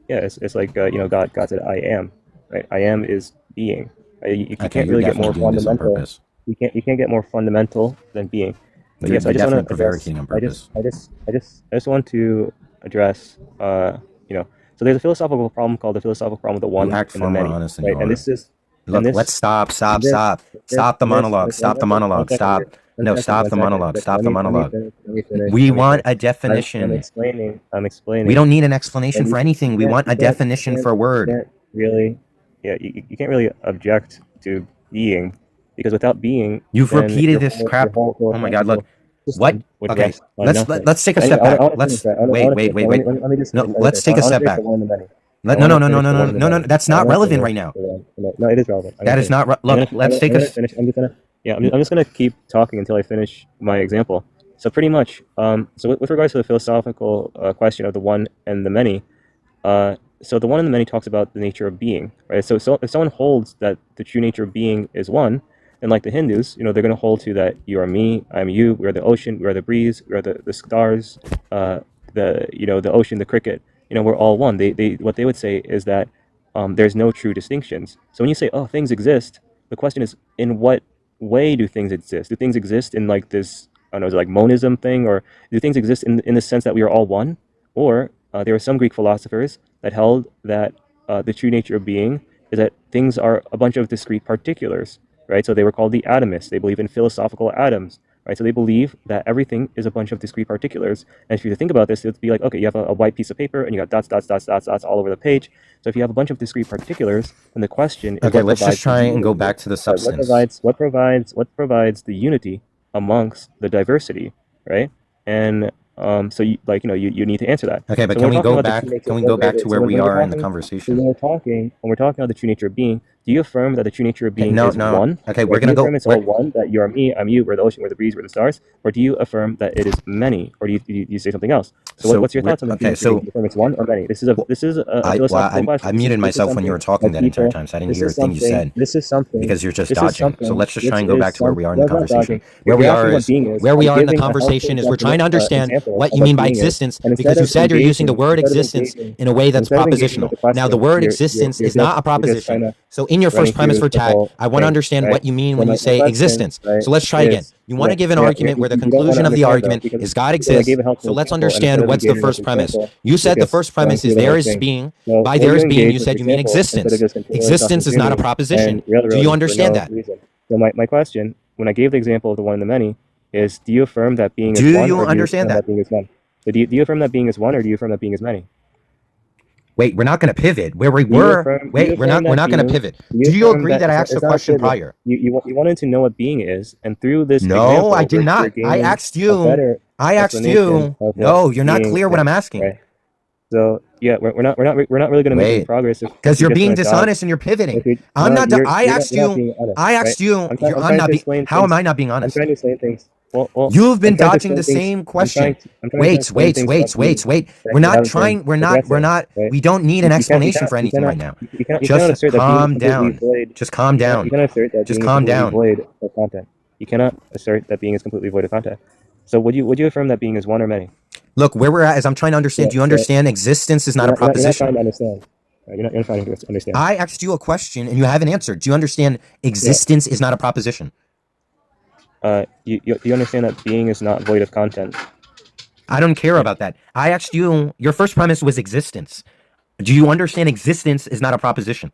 Speaker 1: yeah, it's like God said, I am, right? I am is being. You
Speaker 2: Okay,
Speaker 1: can't
Speaker 2: you're
Speaker 1: really get more
Speaker 2: definitely doing this on
Speaker 1: fundamental.
Speaker 2: purpose.
Speaker 1: you can't get more fundamental than being. But
Speaker 2: You're
Speaker 1: yes, I just want
Speaker 2: definitely
Speaker 1: to address.
Speaker 2: prevaricating on
Speaker 1: I just
Speaker 2: purpose.
Speaker 1: I just I just I just want to address. So there's a philosophical problem called the philosophical problem of the
Speaker 2: You
Speaker 1: one
Speaker 2: act
Speaker 1: and the
Speaker 2: far more
Speaker 1: many,
Speaker 2: honest than you
Speaker 1: right? And
Speaker 2: are.
Speaker 1: this is and
Speaker 2: Look, let's
Speaker 1: this
Speaker 2: stop,
Speaker 1: and
Speaker 2: stop,
Speaker 1: this
Speaker 2: stop.
Speaker 1: this
Speaker 2: Stop the
Speaker 1: and this
Speaker 2: monologue. Stop the monologue.
Speaker 1: one second
Speaker 2: Stop.
Speaker 1: here.
Speaker 2: No, stop
Speaker 1: One
Speaker 2: the
Speaker 1: second.
Speaker 2: monologue. Stop
Speaker 1: Let
Speaker 2: the
Speaker 1: me let me
Speaker 2: monologue.
Speaker 1: finish. Let me finish.
Speaker 2: We
Speaker 1: Let me
Speaker 2: want
Speaker 1: finish.
Speaker 2: a
Speaker 1: I'm
Speaker 2: definition.
Speaker 1: explaining. I'm
Speaker 2: We
Speaker 1: explaining.
Speaker 2: don't need an explanation
Speaker 1: And
Speaker 2: for anything. We want a definition for a
Speaker 1: you
Speaker 2: word.
Speaker 1: can't really, yeah, you can't really object to being, because without being,
Speaker 2: You've
Speaker 1: then
Speaker 2: repeated
Speaker 1: your
Speaker 2: this
Speaker 1: whole your
Speaker 2: crap.
Speaker 1: whole
Speaker 2: Oh my God, look.
Speaker 1: philosophical
Speaker 2: What?
Speaker 1: system would
Speaker 2: Okay.
Speaker 1: rest on
Speaker 2: Let's
Speaker 1: nothing.
Speaker 2: let's take a
Speaker 1: But
Speaker 2: step
Speaker 1: anyway,
Speaker 2: back.
Speaker 1: I want to finish
Speaker 2: Let's
Speaker 1: that. I
Speaker 2: wait,
Speaker 1: want to
Speaker 2: wait,
Speaker 1: finish.
Speaker 2: wait, wait.
Speaker 1: Let me just
Speaker 2: No,
Speaker 1: finish.
Speaker 2: let's take a
Speaker 1: I want to
Speaker 2: step
Speaker 1: finish the
Speaker 2: back.
Speaker 1: one in the many. I
Speaker 2: No,
Speaker 1: want
Speaker 2: no,
Speaker 1: to
Speaker 2: no, no,
Speaker 1: finish
Speaker 2: no,
Speaker 1: the
Speaker 2: no,
Speaker 1: one in the
Speaker 2: no, no.
Speaker 1: many.
Speaker 2: That's
Speaker 1: I
Speaker 2: not
Speaker 1: want to
Speaker 2: relevant right
Speaker 1: finish
Speaker 2: now.
Speaker 1: the one. No, it is relevant. I'm
Speaker 2: That
Speaker 1: gonna
Speaker 2: is
Speaker 1: finish.
Speaker 2: not. Look, let's take
Speaker 1: I'm
Speaker 2: a.
Speaker 1: gonna finish. I'm just gonna keep talking until I finish my example. So pretty much, so with regards to the philosophical question of the one and the many, so the one and the many talks about the nature of being, right? So if someone holds that the true nature of being is one, and like the Hindus, they're going to hold to that you are me, I'm you, we are the ocean, we are the breeze, we are the stars, the ocean, the cricket. We're all one. They what they would say is that there's no true distinctions. So when you say, oh, things exist, the question is, in what way do things exist? Do things exist in like this, I don't know, is it like monism thing, or do things exist in the sense that we are all one? Or there were some Greek philosophers that held that the true nature of being is that things are a bunch of discrete particulars, right? So they were called the atomists. They believe in philosophical atoms, right? So they believe that everything is a bunch of discrete particulars. And if you think about this, it'd be like, okay, you have a white piece of paper and you got dots, dots, dots, dots, dots all over the page. So if you have a bunch of discrete particulars, then the question is
Speaker 2: Okay,
Speaker 1: what
Speaker 2: let's just
Speaker 1: provides the
Speaker 2: try and go
Speaker 1: unity?
Speaker 2: back to the substance.
Speaker 1: What provides the unity amongst the diversity, right? And so you need to answer that.
Speaker 2: Okay, but
Speaker 1: So when
Speaker 2: can
Speaker 1: we're
Speaker 2: we
Speaker 1: talking
Speaker 2: go
Speaker 1: about the true
Speaker 2: back?
Speaker 1: nature,
Speaker 2: Can we go back to
Speaker 1: so
Speaker 2: where we
Speaker 1: when we're
Speaker 2: are in the
Speaker 1: talking, so
Speaker 2: conversation?
Speaker 1: when we're talking about the true nature of being, do you affirm that the true nature of
Speaker 2: Okay,
Speaker 1: being
Speaker 2: no,
Speaker 1: is
Speaker 2: no.
Speaker 1: one?
Speaker 2: Okay, we're
Speaker 1: Right? Do
Speaker 2: gonna
Speaker 1: you affirm
Speaker 2: go.
Speaker 1: it's all one, that you are me, I'm you, we're the ocean, we're the breeze, we're the stars? Or do you affirm that it is many? Or do you say something else? So
Speaker 2: So
Speaker 1: what's your
Speaker 2: we're
Speaker 1: thoughts on the true
Speaker 2: okay.
Speaker 1: nature of being?
Speaker 2: So
Speaker 1: Do you affirm it's one or many? This is a
Speaker 2: well,
Speaker 1: this is a
Speaker 2: well,
Speaker 1: philosophical
Speaker 2: I
Speaker 1: question.
Speaker 2: muted
Speaker 1: This is
Speaker 2: myself when you
Speaker 1: something
Speaker 2: were talking
Speaker 1: that
Speaker 2: that entire
Speaker 1: people
Speaker 2: time, so I didn't
Speaker 1: this
Speaker 2: hear a
Speaker 1: is
Speaker 2: thing you
Speaker 1: something
Speaker 2: said
Speaker 1: this is something
Speaker 2: because you're just
Speaker 1: this is
Speaker 2: dodging. So
Speaker 1: something
Speaker 2: let's just try
Speaker 1: this
Speaker 2: and go
Speaker 1: is
Speaker 2: back to where
Speaker 1: some
Speaker 2: we are in the
Speaker 1: no, it's not
Speaker 2: conversation.
Speaker 1: dodging.
Speaker 2: Where
Speaker 1: If
Speaker 2: we
Speaker 1: you're
Speaker 2: are
Speaker 1: asking what
Speaker 2: is
Speaker 1: being is,
Speaker 2: where we
Speaker 1: I'm
Speaker 2: are in the
Speaker 1: giving a helpful
Speaker 2: conversation is we're trying to understand
Speaker 1: example
Speaker 2: what
Speaker 1: of
Speaker 2: you
Speaker 1: what
Speaker 2: mean by
Speaker 1: being is,
Speaker 2: existence
Speaker 1: and
Speaker 2: because you said you're using the word existence
Speaker 1: engaging
Speaker 2: in a way that's
Speaker 1: instead of engaging with
Speaker 2: propositional.
Speaker 1: the
Speaker 2: Now, the
Speaker 1: question,
Speaker 2: word existence is not a
Speaker 1: you're just
Speaker 2: proposition.
Speaker 1: kind of
Speaker 2: So in your
Speaker 1: running
Speaker 2: first premise
Speaker 1: through
Speaker 2: for
Speaker 1: the
Speaker 2: tag,
Speaker 1: whole
Speaker 2: I want to
Speaker 1: thing,
Speaker 2: understand
Speaker 1: right?
Speaker 2: what you mean
Speaker 1: So
Speaker 2: when you
Speaker 1: my
Speaker 2: say
Speaker 1: question,
Speaker 2: existence.
Speaker 1: right,
Speaker 2: So let's try again.
Speaker 1: is
Speaker 2: You want to
Speaker 1: right.
Speaker 2: give an
Speaker 1: Yeah,
Speaker 2: argument where the
Speaker 1: you don't want to
Speaker 2: conclusion of the
Speaker 1: understand though,
Speaker 2: argument is God
Speaker 1: because I gave
Speaker 2: exists.
Speaker 1: a
Speaker 2: So
Speaker 1: helpful
Speaker 2: let's
Speaker 1: example, and instead
Speaker 2: understand
Speaker 1: of
Speaker 2: what's the
Speaker 1: engaging with
Speaker 2: first
Speaker 1: the
Speaker 2: premise.
Speaker 1: example,
Speaker 2: You
Speaker 1: you're
Speaker 2: said the
Speaker 1: just
Speaker 2: first
Speaker 1: running
Speaker 2: premise
Speaker 1: through
Speaker 2: is
Speaker 1: the
Speaker 2: there
Speaker 1: whole
Speaker 2: is
Speaker 1: thing.
Speaker 2: being.
Speaker 1: So
Speaker 2: By
Speaker 1: will
Speaker 2: there
Speaker 1: you
Speaker 2: is being, you
Speaker 1: engage with the
Speaker 2: said you mean
Speaker 1: example instead of
Speaker 2: existence.
Speaker 1: just continually talking
Speaker 2: Existence is
Speaker 1: to
Speaker 2: not a
Speaker 1: me
Speaker 2: proposition.
Speaker 1: and
Speaker 2: Do you
Speaker 1: railroading for
Speaker 2: understand
Speaker 1: no
Speaker 2: that?
Speaker 1: reason? So my question, when I gave the example of the one and the many, is do you affirm that being
Speaker 2: Do
Speaker 1: is one,
Speaker 2: you
Speaker 1: or do you
Speaker 2: understand
Speaker 1: affirm
Speaker 2: that?
Speaker 1: that being is one? So do you affirm that being is one, or do you affirm that being is many?
Speaker 2: Wait, we're not going to pivot where we
Speaker 1: Do you
Speaker 2: were.
Speaker 1: affirm? Do you
Speaker 2: Wait, we're
Speaker 1: affirm
Speaker 2: not. We're
Speaker 1: that
Speaker 2: not going to
Speaker 1: being?
Speaker 2: pivot.
Speaker 1: Do you
Speaker 2: Do you
Speaker 1: affirm
Speaker 2: agree
Speaker 1: that
Speaker 2: that I asked the
Speaker 1: it's not a
Speaker 2: question
Speaker 1: pivot?
Speaker 2: prior?
Speaker 1: You wanted to know what being is, and through this
Speaker 2: No, I
Speaker 1: example,
Speaker 2: did
Speaker 1: we're
Speaker 2: not. I
Speaker 1: gaining
Speaker 2: asked
Speaker 1: a
Speaker 2: you.
Speaker 1: better
Speaker 2: I asked
Speaker 1: explanation
Speaker 2: you.
Speaker 1: of what
Speaker 2: No, you're not
Speaker 1: being
Speaker 2: clear what I'm
Speaker 1: is,
Speaker 2: asking.
Speaker 1: right? So yeah, we're not really going to make any
Speaker 2: Wait,
Speaker 1: progress if
Speaker 2: because
Speaker 1: you're
Speaker 2: you're
Speaker 1: just
Speaker 2: being
Speaker 1: going to dodge.
Speaker 2: dishonest and you're pivoting.
Speaker 1: If you
Speaker 2: I'm
Speaker 1: no,
Speaker 2: not. I asked
Speaker 1: you're not
Speaker 2: you.
Speaker 1: being honest,
Speaker 2: I
Speaker 1: right?
Speaker 2: asked you. I'm
Speaker 1: I'm trying
Speaker 2: not
Speaker 1: to
Speaker 2: being.
Speaker 1: explain
Speaker 2: How am
Speaker 1: things.
Speaker 2: I not being
Speaker 1: I'm
Speaker 2: honest?
Speaker 1: trying to explain things. Well,
Speaker 2: You've
Speaker 1: I'm
Speaker 2: been
Speaker 1: trying to
Speaker 2: dodging
Speaker 1: explain
Speaker 2: the
Speaker 1: things.
Speaker 2: same question.
Speaker 1: I'm trying to explain
Speaker 2: Wait,
Speaker 1: things
Speaker 2: wait,
Speaker 1: about
Speaker 2: wait,
Speaker 1: being
Speaker 2: wait.
Speaker 1: that
Speaker 2: We're
Speaker 1: you
Speaker 2: not
Speaker 1: haven't been
Speaker 2: trying. We're
Speaker 1: addressing,
Speaker 2: not.
Speaker 1: right?
Speaker 2: We don't need an explanation for
Speaker 1: You
Speaker 2: anything
Speaker 1: cannot
Speaker 2: right now.
Speaker 1: you cannot
Speaker 2: Just
Speaker 1: assert that being is
Speaker 2: calm
Speaker 1: completely
Speaker 2: down.
Speaker 1: void.
Speaker 2: Just calm
Speaker 1: You
Speaker 2: down.
Speaker 1: cannot assert that
Speaker 2: Just
Speaker 1: being is
Speaker 2: calm
Speaker 1: completely
Speaker 2: down.
Speaker 1: void of content. You cannot assert that being is completely void of content. So would you affirm that being is one or many?
Speaker 2: Look, where we're at is I'm trying to understand.
Speaker 1: Yeah.
Speaker 2: Do you
Speaker 1: So
Speaker 2: understand existence is not a
Speaker 1: you're not trying
Speaker 2: proposition?
Speaker 1: to understand. Right? You're not trying to understand.
Speaker 2: I asked you a question and you haven't answered. Do you understand
Speaker 1: Yeah.
Speaker 2: existence is not a proposition?
Speaker 1: You understand that being is not void of content.
Speaker 2: I don't care
Speaker 1: Right?
Speaker 2: about that. I asked you, your first premise was existence. Do you understand existence is not a proposition?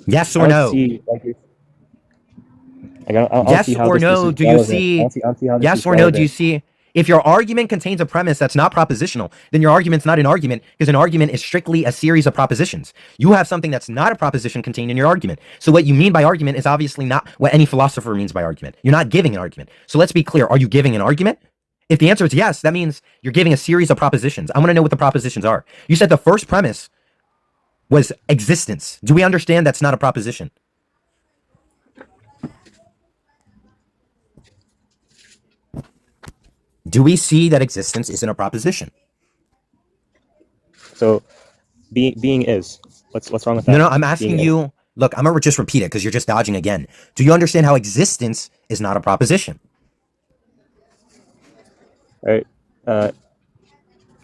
Speaker 2: Yes
Speaker 1: I
Speaker 2: or
Speaker 1: don't
Speaker 2: no?
Speaker 1: see like I don't see
Speaker 2: Yes
Speaker 1: how
Speaker 2: or
Speaker 1: this
Speaker 2: no?
Speaker 1: is
Speaker 2: Do you
Speaker 1: relevant.
Speaker 2: see?
Speaker 1: I don't see how this
Speaker 2: Yes
Speaker 1: is
Speaker 2: or no? Do you
Speaker 1: relevant.
Speaker 2: see? If your argument contains a premise that's not propositional, then your argument's not an argument because an argument is strictly a series of propositions. You have something that's not a proposition contained in your argument. So what you mean by argument is obviously not what any philosopher means by argument. You're not giving an argument. So let's be clear. Are you giving an argument? If the answer is yes, that means you're giving a series of propositions. I want to know what the propositions are. You said the first premise was existence. Do we understand that's not a proposition? Do we see that existence isn't a proposition?
Speaker 1: So being is. What's wrong with
Speaker 2: No,
Speaker 1: that?
Speaker 2: no, I'm
Speaker 1: Being
Speaker 2: asking
Speaker 1: is.
Speaker 2: you. Look, I'm gonna just repeat it because you're just dodging again. Do you understand how existence is not a proposition?
Speaker 1: Right? Uh,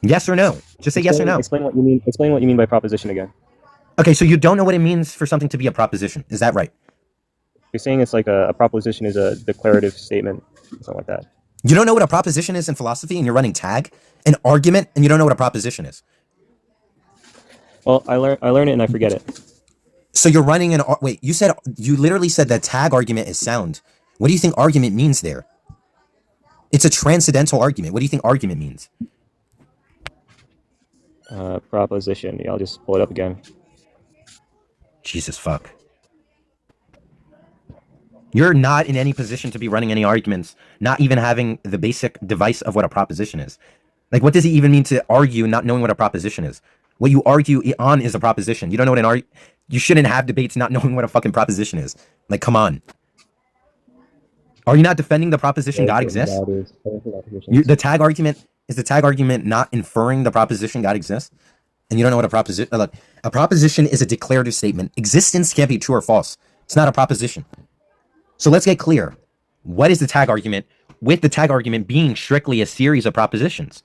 Speaker 2: Yes or no? Just say yes or no.
Speaker 1: explain what you mean. Explain what you mean by proposition again.
Speaker 2: Okay, so you don't know what it means for something to be a proposition. Is that right?
Speaker 1: You're saying it's like a proposition is a declarative statement, something like that.
Speaker 2: You don't know what a proposition is in philosophy, and you're running tag, an argument, and you don't know what a proposition is.
Speaker 1: Well, I learn it and I forget it.
Speaker 2: So you're running an wait. You literally said that tag argument is sound. What do you think argument means there? It's a transcendental argument. What do you think argument means?
Speaker 1: Proposition. Yeah, I'll just pull it up again.
Speaker 2: Jesus fuck. You're not in any position to be running any arguments, not even having the basic device of what a proposition is. Like, what does it even mean to argue not knowing what a proposition is? What you argue on is a proposition. You don't know what an you shouldn't have debates not knowing what a fucking proposition is. Like, come on. Are you not defending the proposition God exists? The tag argument, is the tag argument not inferring the proposition God exists? And you don't know what a proposition... Look, a proposition is a declarative statement. Existence can't be true or false. It's not a proposition. So let's get clear. What is the tag argument? With the tag argument being strictly a series of propositions.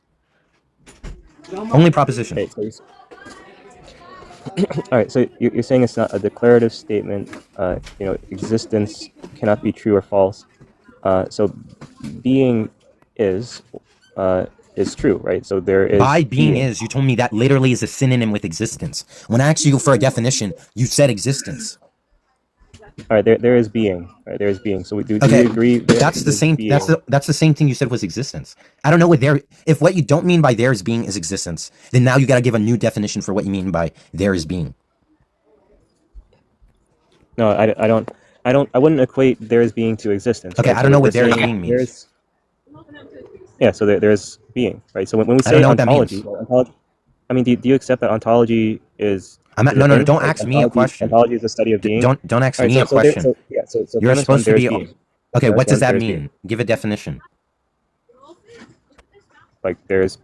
Speaker 2: Only proposition.
Speaker 1: Okay, so all right, so you're saying it's not a declarative statement. Existence cannot be true or false. So being is true, right? So there is
Speaker 2: by being is. You told me that literally is a synonym with existence. When I asked you for a definition, you said existence.
Speaker 1: All right, there is being. Right, there is being. So do we agree?
Speaker 2: That's the same. That's the same thing you said was existence. I don't know what there. If what you don't mean by there is being is existence, then now you got to give a new definition for what you mean by there is being.
Speaker 1: No, I wouldn't equate there is being to existence.
Speaker 2: Okay,
Speaker 1: right?
Speaker 2: I don't know what there is being means.
Speaker 1: Yeah, so there is being, right? So when we say ontology, I mean, do you accept that ontology is?
Speaker 2: No, don't ask me a question.
Speaker 1: Ontology is the study of being.
Speaker 2: Don't ask me a question. You're supposed to be. Okay, what does that mean? Give a definition.
Speaker 1: Like there's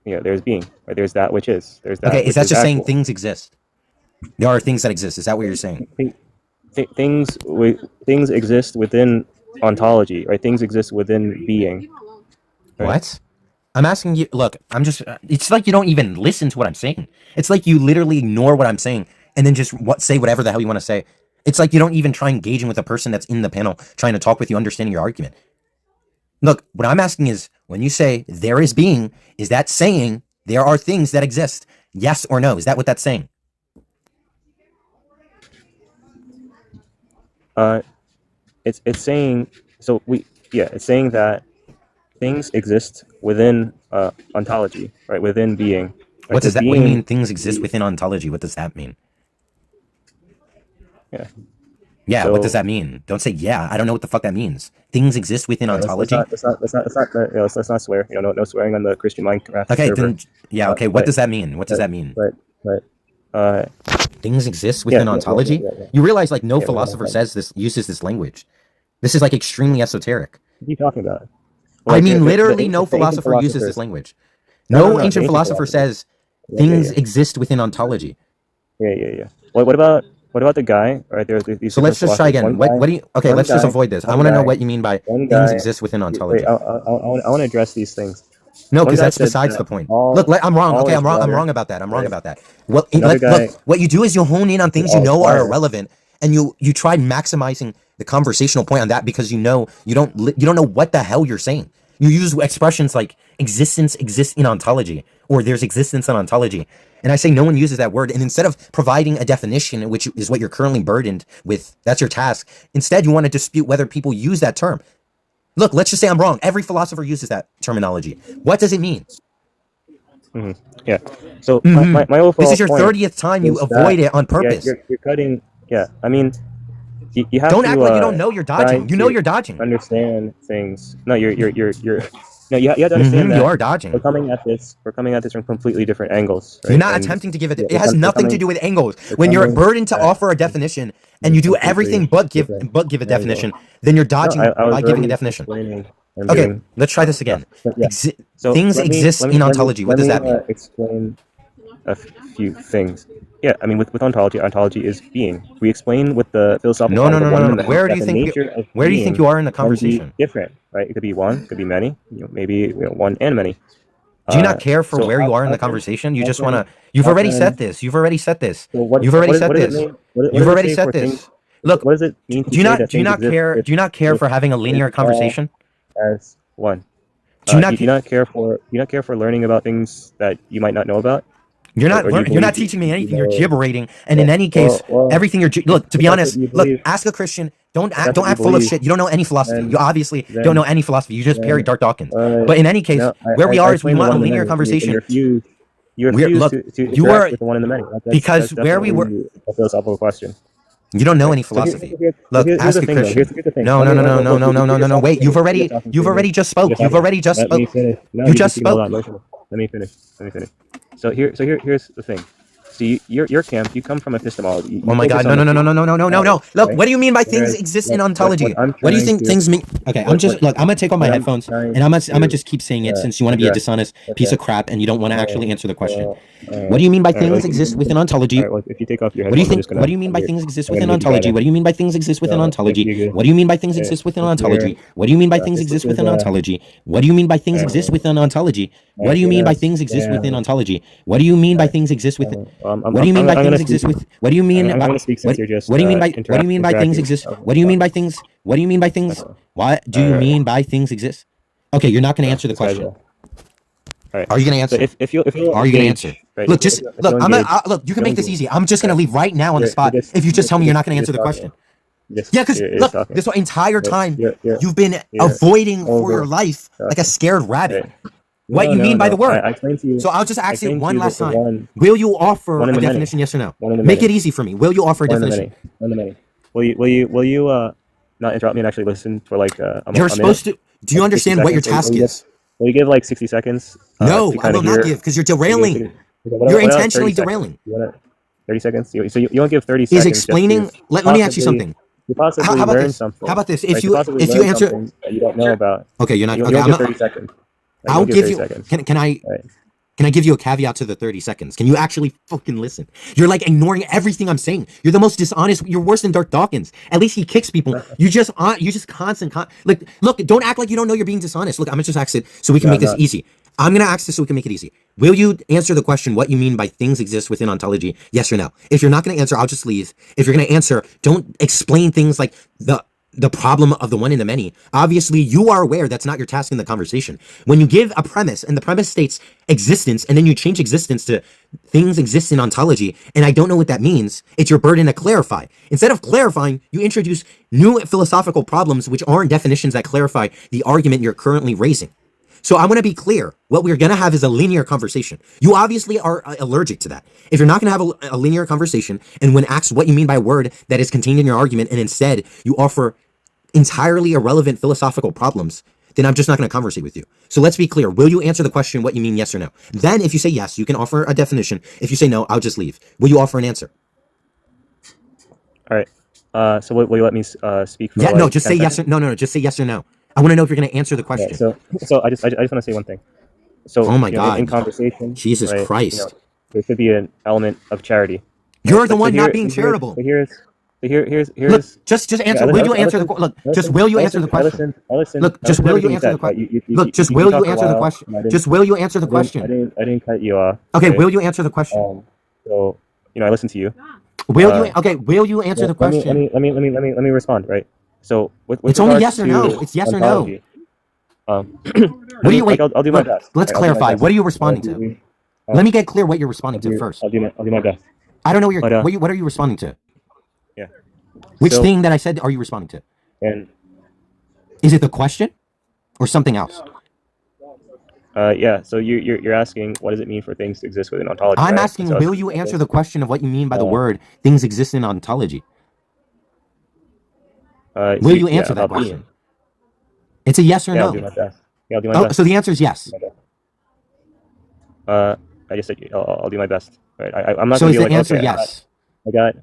Speaker 1: being, right? There's that which is. There's that.
Speaker 2: Okay, is that just saying things exist? There are things that exist. Is that what you're saying?
Speaker 1: Things exist within ontology, right? Things exist within being.
Speaker 2: Right? What? I'm asking you, look, it's like you don't even listen to what I'm saying. It's like you literally ignore what I'm saying and then just say whatever the hell you want to say. It's like you don't even try engaging with the person that's in the panel, trying to talk with you, understanding your argument. Look, what I'm asking is, when you say there is being, is that saying there are things that exist? Yes or no? Is that what that's saying?
Speaker 1: It's saying, it's saying that things exist within ontology, right? Within being. Right?
Speaker 2: What does that mean? What do you mean things exist within ontology? What does that mean?
Speaker 1: Yeah.
Speaker 2: Yeah, what does that mean? Don't say yeah. I don't know what the fuck that means. Things exist within ontology.
Speaker 1: Let's not swear. No swearing on the Christian Minecraft.
Speaker 2: Okay, server. Then okay. What does that mean? What does that mean? Things exist within ontology. Yeah. You realize, like, no philosopher uses this language. This is like extremely esoteric.
Speaker 1: What are you talking about?
Speaker 2: Well, I mean, literally, no philosopher uses this language. No ancient philosopher says things exist within ontology.
Speaker 1: Yeah. What about the guy? Right, there's these.
Speaker 2: So let's just try again. What do you? Okay, let's just avoid this. I want to know what you mean by things exist within ontology.
Speaker 1: Wait, I want to address these things.
Speaker 2: No, because that's besides the point. Look, I'm wrong. Okay, I'm wrong about that. I'm wrong about that. Look, what you do is you hone in on things you know are irrelevant, and you try maximizing the conversational point on that because you don't know what the hell you're saying. You use expressions like existence exists in ontology, or there's existence in ontology. And I say no one uses that word. And instead of providing a definition, which is what you're currently burdened with, that's your task. Instead, you want to dispute whether people use that term. Look, let's just say I'm wrong. Every philosopher uses that terminology. What does it mean?
Speaker 1: Mm-hmm. Yeah. So my overall
Speaker 2: this is your 30th time you avoid it on purpose.
Speaker 1: Yeah, you're cutting. Yeah, I mean, you have
Speaker 2: don't
Speaker 1: to,
Speaker 2: act like you don't know you're dodging. You know you're dodging.
Speaker 1: Understand things. No, you're. No, you have to understand that
Speaker 2: you are dodging.
Speaker 1: We're coming at this from completely different angles. Right?
Speaker 2: You're not attempting to give it. It has nothing to do with angles. When you're burdened to offer a definition and you do everything but give a definition, then you're dodging by giving a definition. Okay, let's try this again. Things exist in ontology. What does that mean?
Speaker 1: Explain a few things. Yeah, I mean, with ontology is being. We explain with the philosophical.
Speaker 2: No. Where do you think you are in the conversation?
Speaker 1: Different, right? It could be one, it could be many. Maybe one and many.
Speaker 2: Do you not care for
Speaker 1: So
Speaker 2: where you are in
Speaker 1: how
Speaker 2: the
Speaker 1: can
Speaker 2: conversation? You
Speaker 1: how
Speaker 2: just
Speaker 1: can
Speaker 2: want to. You've
Speaker 1: how
Speaker 2: already
Speaker 1: can
Speaker 2: said this. You've already said this.
Speaker 1: so what
Speaker 2: You've already said
Speaker 1: what does it
Speaker 2: this.
Speaker 1: mean? What
Speaker 2: You've
Speaker 1: does it
Speaker 2: already
Speaker 1: say
Speaker 2: said
Speaker 1: for things?
Speaker 2: this. Look,
Speaker 1: What does it mean to
Speaker 2: do you
Speaker 1: say
Speaker 2: not
Speaker 1: that
Speaker 2: do you
Speaker 1: things
Speaker 2: not
Speaker 1: exist
Speaker 2: care? Do you not care
Speaker 1: with
Speaker 2: for having a linear
Speaker 1: all
Speaker 2: conversation?
Speaker 1: as one?
Speaker 2: Do you not?
Speaker 1: Do you not care for learning about things that you might not know about,
Speaker 2: You're not.
Speaker 1: or do you
Speaker 2: You're not
Speaker 1: believe
Speaker 2: teaching me
Speaker 1: you
Speaker 2: anything. You're
Speaker 1: know?
Speaker 2: gibberating. And in any case,
Speaker 1: Well,
Speaker 2: everything you're look. To
Speaker 1: if
Speaker 2: be
Speaker 1: that's what
Speaker 2: honest,
Speaker 1: you
Speaker 2: look.
Speaker 1: believe,
Speaker 2: Ask a Christian. Don't
Speaker 1: if that's
Speaker 2: don't
Speaker 1: what you
Speaker 2: act full of
Speaker 1: believe,
Speaker 2: shit. You don't know any philosophy. You
Speaker 1: then
Speaker 2: obviously don't know
Speaker 1: then
Speaker 2: any philosophy. You just parry
Speaker 1: then
Speaker 2: Dark Dawkins. But in any case,
Speaker 1: no,
Speaker 2: where we are
Speaker 1: I
Speaker 2: is we
Speaker 1: explained the
Speaker 2: want a
Speaker 1: one in the
Speaker 2: linear
Speaker 1: many, and
Speaker 2: conversation.
Speaker 1: you
Speaker 2: We're
Speaker 1: refuse
Speaker 2: look.
Speaker 1: to
Speaker 2: You
Speaker 1: interact
Speaker 2: are
Speaker 1: with the one in the many.
Speaker 2: because
Speaker 1: That's
Speaker 2: where we were.
Speaker 1: definitely a philosophical question.
Speaker 2: You don't know
Speaker 1: Right.
Speaker 2: any
Speaker 1: So
Speaker 2: philosophy.
Speaker 1: so
Speaker 2: Look,
Speaker 1: here's
Speaker 2: ask
Speaker 1: the
Speaker 2: a
Speaker 1: thing, though.
Speaker 2: Christian.
Speaker 1: Here's the thing.
Speaker 2: No,
Speaker 1: Let
Speaker 2: no,
Speaker 1: me
Speaker 2: no, no, no, no, no, no, no, no. Wait, you've
Speaker 1: You're
Speaker 2: already,
Speaker 1: talking
Speaker 2: you've
Speaker 1: to me.
Speaker 2: already just
Speaker 1: You're
Speaker 2: spoke. You've
Speaker 1: talking.
Speaker 2: already just
Speaker 1: Let me
Speaker 2: spoke.
Speaker 1: finish. No,
Speaker 2: You
Speaker 1: you're
Speaker 2: just
Speaker 1: just being a little
Speaker 2: spoke.
Speaker 1: emotional. Let me finish. Let me finish. So here's the thing. So your camp, you come from epistemology. You
Speaker 2: Oh my
Speaker 1: focus
Speaker 2: God!
Speaker 1: on
Speaker 2: No,
Speaker 1: the
Speaker 2: no, no, no,
Speaker 1: theory
Speaker 2: no, no, no, no,
Speaker 1: of
Speaker 2: no, no.
Speaker 1: knowledge,
Speaker 2: Look,
Speaker 1: right?
Speaker 2: what do you mean by things
Speaker 1: Whereas
Speaker 2: exist in
Speaker 1: what
Speaker 2: ontology?
Speaker 1: I'm
Speaker 2: What do you
Speaker 1: trying
Speaker 2: think
Speaker 1: to
Speaker 2: things mean? Okay, I'm just look. I'm gonna take off my
Speaker 1: what I'm
Speaker 2: headphones
Speaker 1: trying
Speaker 2: and I'm gonna
Speaker 1: to
Speaker 2: just keep saying it since you want to be a
Speaker 1: address.
Speaker 2: dishonest piece
Speaker 1: Okay.
Speaker 2: of crap and you don't want to actually answer the question.
Speaker 1: All
Speaker 2: What do you mean by
Speaker 1: right. Well,
Speaker 2: things exist within
Speaker 1: all
Speaker 2: ontology?
Speaker 1: right. Well, if you take off your
Speaker 2: What do you
Speaker 1: headphones,
Speaker 2: think? What do you mean by things exist
Speaker 1: I'm gonna
Speaker 2: within
Speaker 1: need you back
Speaker 2: ontology?
Speaker 1: in.
Speaker 2: What do you mean by things exist within
Speaker 1: So if
Speaker 2: ontology?
Speaker 1: you could,
Speaker 2: What do you mean by things exist within
Speaker 1: if you're
Speaker 2: ontology? What do you mean by things
Speaker 1: this
Speaker 2: exist
Speaker 1: is
Speaker 2: within ontology? What do you mean by things exist within ontology? What do you mean by things exist within ontology? What do you mean by things exist within? What do you mean by
Speaker 1: I'm gonna
Speaker 2: things
Speaker 1: speak.
Speaker 2: exist with? What do you mean
Speaker 1: I'm
Speaker 2: by
Speaker 1: gonna speak since you're just
Speaker 2: what do you mean by what do you mean by things
Speaker 1: interacting.
Speaker 2: exist? What do you mean by things? What do you mean by things? What do you mean by things exist? Okay, you're not going to answer the
Speaker 1: This guy's
Speaker 2: question.
Speaker 1: all right.
Speaker 2: Are you going to
Speaker 1: So
Speaker 2: answer?
Speaker 1: if you
Speaker 2: Are you going to answer?
Speaker 1: right?
Speaker 2: Look, just
Speaker 1: if
Speaker 2: look.
Speaker 1: you'll
Speaker 2: I'm gonna
Speaker 1: engage,
Speaker 2: look. You can make this
Speaker 1: engage,
Speaker 2: easy. I'm just gonna
Speaker 1: right?
Speaker 2: leave right now on the
Speaker 1: You're
Speaker 2: spot if you just tell me you're not gonna
Speaker 1: you're
Speaker 2: answer the
Speaker 1: talking.
Speaker 2: question.
Speaker 1: You're
Speaker 2: Yeah, because
Speaker 1: you're
Speaker 2: look,
Speaker 1: talking.
Speaker 2: this entire time you've been
Speaker 1: You're
Speaker 2: avoiding for your
Speaker 1: over
Speaker 2: life like a
Speaker 1: talking.
Speaker 2: scared rabbit.
Speaker 1: Right.
Speaker 2: What you mean by the word?
Speaker 1: I explained to you.
Speaker 2: So I'll just
Speaker 1: I
Speaker 2: ask it
Speaker 1: explained to
Speaker 2: one
Speaker 1: you
Speaker 2: last
Speaker 1: the
Speaker 2: time. Will you offer
Speaker 1: one in
Speaker 2: a
Speaker 1: the many,
Speaker 2: definition? Yes or no?
Speaker 1: one in the
Speaker 2: Make
Speaker 1: many,
Speaker 2: it easy for me. Will you offer a
Speaker 1: one in the
Speaker 2: definition?
Speaker 1: many, one in the many. Will you not interrupt me and actually listen for like a
Speaker 2: You're
Speaker 1: minute?
Speaker 2: supposed to. Do you
Speaker 1: Like 60
Speaker 2: understand what your
Speaker 1: seconds?
Speaker 2: task is?
Speaker 1: Will you give like 60 seconds
Speaker 2: No,
Speaker 1: to
Speaker 2: I
Speaker 1: kind
Speaker 2: will
Speaker 1: of
Speaker 2: not
Speaker 1: hear?
Speaker 2: give because you're
Speaker 1: Will you give
Speaker 2: derailing.
Speaker 1: 60
Speaker 2: You're
Speaker 1: what about 30
Speaker 2: intentionally
Speaker 1: seconds?
Speaker 2: derailing.
Speaker 1: You want 30 seconds? So you won't give 30
Speaker 2: Is
Speaker 1: seconds just to
Speaker 2: explaining. Let me ask you something.
Speaker 1: possibly
Speaker 2: How about
Speaker 1: learn
Speaker 2: this? How
Speaker 1: something,
Speaker 2: about this?
Speaker 1: right? To possibly
Speaker 2: If you
Speaker 1: learn
Speaker 2: answer,
Speaker 1: something that you don't know about.
Speaker 2: okay, you're not.
Speaker 1: You
Speaker 2: Okay,
Speaker 1: won't give 30 seconds. Right? You
Speaker 2: I'll
Speaker 1: won't give
Speaker 2: give
Speaker 1: 30
Speaker 2: you.
Speaker 1: seconds.
Speaker 2: Can I?
Speaker 1: Right.
Speaker 2: Can I give you a caveat to the 30 seconds? Can you actually fucking listen? You're like ignoring everything I'm saying. You're the most dishonest. You're worse than Dark Dawkins. At least he kicks people. You just like, look, don't act like you don't know you're being dishonest. Look, I'm gonna just ask it so we can
Speaker 1: No,
Speaker 2: make
Speaker 1: I'm
Speaker 2: this
Speaker 1: not.
Speaker 2: easy. I'm gonna ask this so we can make it easy. Will you answer the question what you mean by things exist within ontology? Yes or no? If you're not gonna answer, I'll just leave. If you're gonna answer, don't explain things like the problem of the one in the many. Obviously, you are aware that's not your task in the conversation. When you give a premise and the premise states existence and then you change existence to things exist in ontology, and I don't know what that means, it's your burden to clarify. Instead of clarifying, you introduce new philosophical problems which aren't definitions that clarify the argument you're currently raising. So I want to be clear. What we're going to have is a linear conversation. You obviously are allergic to that. If you're not going to have a linear conversation, and when asked what you mean by word that is contained in your argument, and instead you offer entirely irrelevant philosophical problems, then I'm just not going to conversate with you. So let's be clear. Will you answer the question what you mean, yes or no? Then if you say yes, you can offer a definition. If you say no, I'll just leave. Will you offer an answer?
Speaker 1: All right. So will you let me speak for
Speaker 2: Yeah,
Speaker 1: like
Speaker 2: no, just
Speaker 1: 10
Speaker 2: say yes
Speaker 1: seconds?
Speaker 2: or no, just say yes or no. I want to know if you're going to answer the
Speaker 1: Yeah.
Speaker 2: question.
Speaker 1: So I just want to say one thing. So
Speaker 2: Oh my
Speaker 1: you know, in
Speaker 2: God.
Speaker 1: conversation,
Speaker 2: Jesus
Speaker 1: right?
Speaker 2: Christ.
Speaker 1: There should be an element of charity. Right?
Speaker 2: You're the one not being charitable.
Speaker 1: Here's
Speaker 2: Look, just answer. Will you answer the question? Look, just will you answer the question? Look, just will you answer the question? Look, just will you answer the question? Just will you answer the question?
Speaker 1: I didn't cut you off.
Speaker 2: Okay, will you answer the question?
Speaker 1: So I listened to you.
Speaker 2: Will you? Okay, will you answer the question?
Speaker 1: Let me respond. Right. So with
Speaker 2: It's only
Speaker 1: regards
Speaker 2: yes or no. It's yes or no.
Speaker 1: ontology,
Speaker 2: What do you wait?
Speaker 1: I'll do my best.
Speaker 2: Let's
Speaker 1: Right, I'll do my
Speaker 2: clarify.
Speaker 1: best.
Speaker 2: What are you responding to? Let me get clear what you're responding to first.
Speaker 1: I'll do my best.
Speaker 2: I don't know what are you responding to?
Speaker 1: Yeah.
Speaker 2: Which thing that I said are you responding to?
Speaker 1: And
Speaker 2: is it the question or something else?
Speaker 1: yeah. So you're asking what does it mean for things to exist within ontology?
Speaker 2: I'm
Speaker 1: right?
Speaker 2: asking, will you answer the question of what you mean by the word things exist in ontology? Will you answer that question? It's a yes or no.
Speaker 1: I'll do my best. Yeah, I'll do my best.
Speaker 2: So the answer is yes.
Speaker 1: I just said I'll do my best. Right. I'm not.
Speaker 2: So
Speaker 1: gonna
Speaker 2: is
Speaker 1: be
Speaker 2: the
Speaker 1: like,
Speaker 2: answer
Speaker 1: okay,
Speaker 2: yes?
Speaker 1: I got.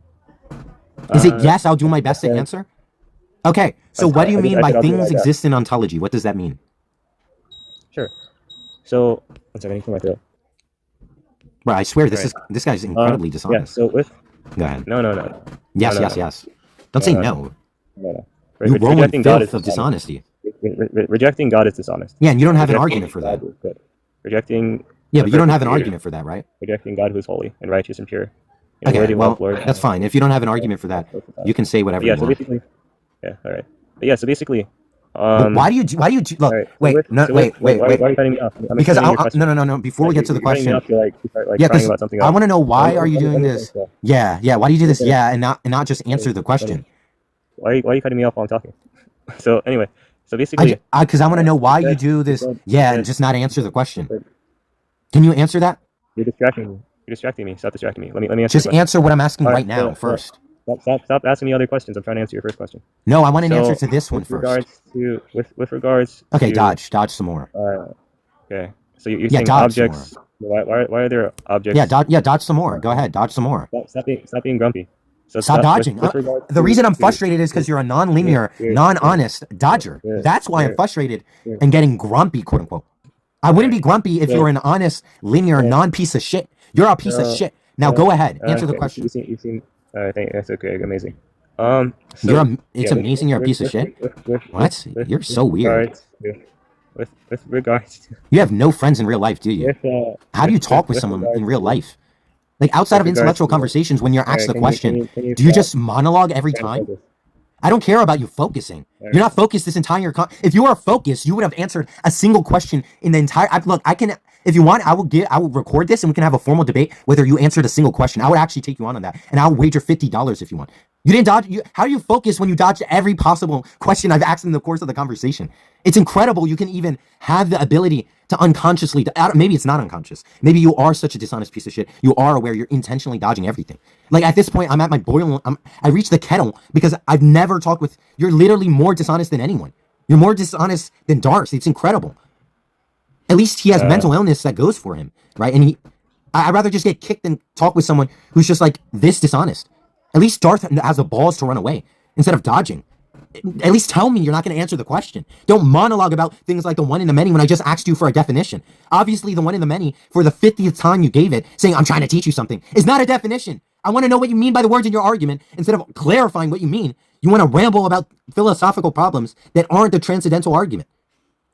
Speaker 2: Is it yes? I'll do my best to answer. Okay. So what do you mean by things exist in ontology? What does that mean?
Speaker 1: Sure. So one second, I clear my throat.
Speaker 2: Bro, I swear this guy's incredibly dishonest.
Speaker 1: Yeah. So with.
Speaker 2: Go ahead.
Speaker 1: No.
Speaker 2: Yes. Don't say no.
Speaker 1: No.
Speaker 2: You roll in filth of dishonesty.
Speaker 1: Rejecting God is dishonest.
Speaker 2: Yeah, and you don't have an argument for that.
Speaker 1: Good. rejecting
Speaker 2: Yeah,
Speaker 1: the
Speaker 2: but you don't
Speaker 1: perfect
Speaker 2: have an
Speaker 1: creator,
Speaker 2: argument for that, right?
Speaker 1: rejecting God who is holy and righteous and pure,
Speaker 2: Okay,
Speaker 1: worthy of all
Speaker 2: well,
Speaker 1: glory.
Speaker 2: that's fine. If you don't have an argument for that, you can say
Speaker 1: But
Speaker 2: whatever
Speaker 1: yeah,
Speaker 2: you
Speaker 1: so
Speaker 2: want.
Speaker 1: basically, yeah, all right. But yeah, so basically,
Speaker 2: But why do you
Speaker 1: all
Speaker 2: look?
Speaker 1: right. So
Speaker 2: Wait, no, wait,
Speaker 1: wait,
Speaker 2: wait,
Speaker 1: why are
Speaker 2: wait.
Speaker 1: you cutting me off? I'm
Speaker 2: Because
Speaker 1: explaining your
Speaker 2: no,
Speaker 1: question.
Speaker 2: no, no, no. Before we get to the
Speaker 1: You're cutting me
Speaker 2: question,
Speaker 1: off. You start like
Speaker 2: yeah,
Speaker 1: crying
Speaker 2: because
Speaker 1: about something
Speaker 2: I
Speaker 1: else.
Speaker 2: want to know
Speaker 1: So
Speaker 2: why are you doing
Speaker 1: let me
Speaker 2: this?
Speaker 1: finish,
Speaker 2: Yeah. Why do you do
Speaker 1: let me
Speaker 2: this?
Speaker 1: finish.
Speaker 2: Yeah, and not just answer the
Speaker 1: Let me-
Speaker 2: question.
Speaker 1: why are you cutting me off while I'm talking? So anyway, so basically,
Speaker 2: Because I want to know
Speaker 1: you
Speaker 2: why you
Speaker 1: said
Speaker 2: do
Speaker 1: you
Speaker 2: this.
Speaker 1: said you
Speaker 2: Yeah, and
Speaker 1: said
Speaker 2: just not
Speaker 1: you
Speaker 2: answer the
Speaker 1: said, you
Speaker 2: question.
Speaker 1: said
Speaker 2: Can you answer that?
Speaker 1: you're distracting me. You're distracting me. Stop distracting me. Let me answer your
Speaker 2: Just
Speaker 1: question.
Speaker 2: answer what I'm asking
Speaker 1: All
Speaker 2: right
Speaker 1: right.
Speaker 2: now
Speaker 1: So
Speaker 2: first.
Speaker 1: stop asking me other questions. I'm trying to answer your first question.
Speaker 2: No, I want an answer
Speaker 1: So
Speaker 2: to this one
Speaker 1: with
Speaker 2: first.
Speaker 1: regards to with regards
Speaker 2: Okay,
Speaker 1: to
Speaker 2: dodge some more.
Speaker 1: okay. So you're
Speaker 2: Yeah,
Speaker 1: saying
Speaker 2: dodge some more.
Speaker 1: objects. Why are there
Speaker 2: Yeah,
Speaker 1: objects?
Speaker 2: dodge some more. Go ahead, dodge some more.
Speaker 1: Stop being grumpy. So
Speaker 2: Stop
Speaker 1: stop
Speaker 2: dodging.
Speaker 1: with regards
Speaker 2: The reason I'm
Speaker 1: to
Speaker 2: frustrated is because you're a
Speaker 1: here
Speaker 2: non-linear,
Speaker 1: here here
Speaker 2: non-honest dodger.
Speaker 1: here
Speaker 2: That's why I'm
Speaker 1: here
Speaker 2: frustrated
Speaker 1: here.
Speaker 2: and getting grumpy, quote unquote. I
Speaker 1: All
Speaker 2: wouldn't be
Speaker 1: right.
Speaker 2: grumpy if you
Speaker 1: So
Speaker 2: were an honest, linear,
Speaker 1: so
Speaker 2: non-piece of shit. You're a piece of
Speaker 1: so
Speaker 2: shit. Now go ahead, answer the
Speaker 1: okay.
Speaker 2: question.
Speaker 1: You seem. I think that's okay. Amazing.
Speaker 2: You're
Speaker 1: So
Speaker 2: it's amazing you're a piece of shit. What? You're so weird.
Speaker 1: regards to with regards to
Speaker 2: You have no friends in real life, do you? How do you talk with
Speaker 1: with
Speaker 2: someone in
Speaker 1: regards
Speaker 2: real
Speaker 1: to
Speaker 2: life? Like outside of
Speaker 1: regards
Speaker 2: intellectual
Speaker 1: to.
Speaker 2: conversations, when you're
Speaker 1: All
Speaker 2: asked
Speaker 1: right.
Speaker 2: the question,
Speaker 1: Can you
Speaker 2: do you
Speaker 1: stop
Speaker 2: just monologue every
Speaker 1: trying to
Speaker 2: time?
Speaker 1: focus?
Speaker 2: I don't care about you focusing.
Speaker 1: All
Speaker 2: You're
Speaker 1: right.
Speaker 2: not focused this entire if you were focused, you would have answered a single question in the entire look, I can if you want, I will record this and we can have a formal debate whether you answered a single question. I would actually take you on that. And I'll wager $50 if you want. You didn't dodge how do you focus when you dodged every possible question I've asked in the course of the conversation? It's incredible you can even have the ability to unconsciously maybe it's not unconscious. Maybe you are such a dishonest piece of shit. You are aware you're intentionally dodging everything. Like at this point, I'm at my boil. I reached the kettle because I've never talked with. You're literally more dishonest than anyone. You're more dishonest than Darce. It's incredible. At least he has mental illness that goes for him, right? And I'd rather just get kicked than talk with someone who's just like this dishonest. At least Darth has the balls to run away instead of dodging. At least tell me you're not going to answer the question. Don't monologue about things like the one in the many when I just asked you for a definition. Obviously, the one in the many, for the 50th time you gave it, saying I'm trying to teach you something, is not a definition. I want to know what you mean by the words in your argument instead of clarifying what you mean. You want to ramble about philosophical problems that aren't the transcendental argument.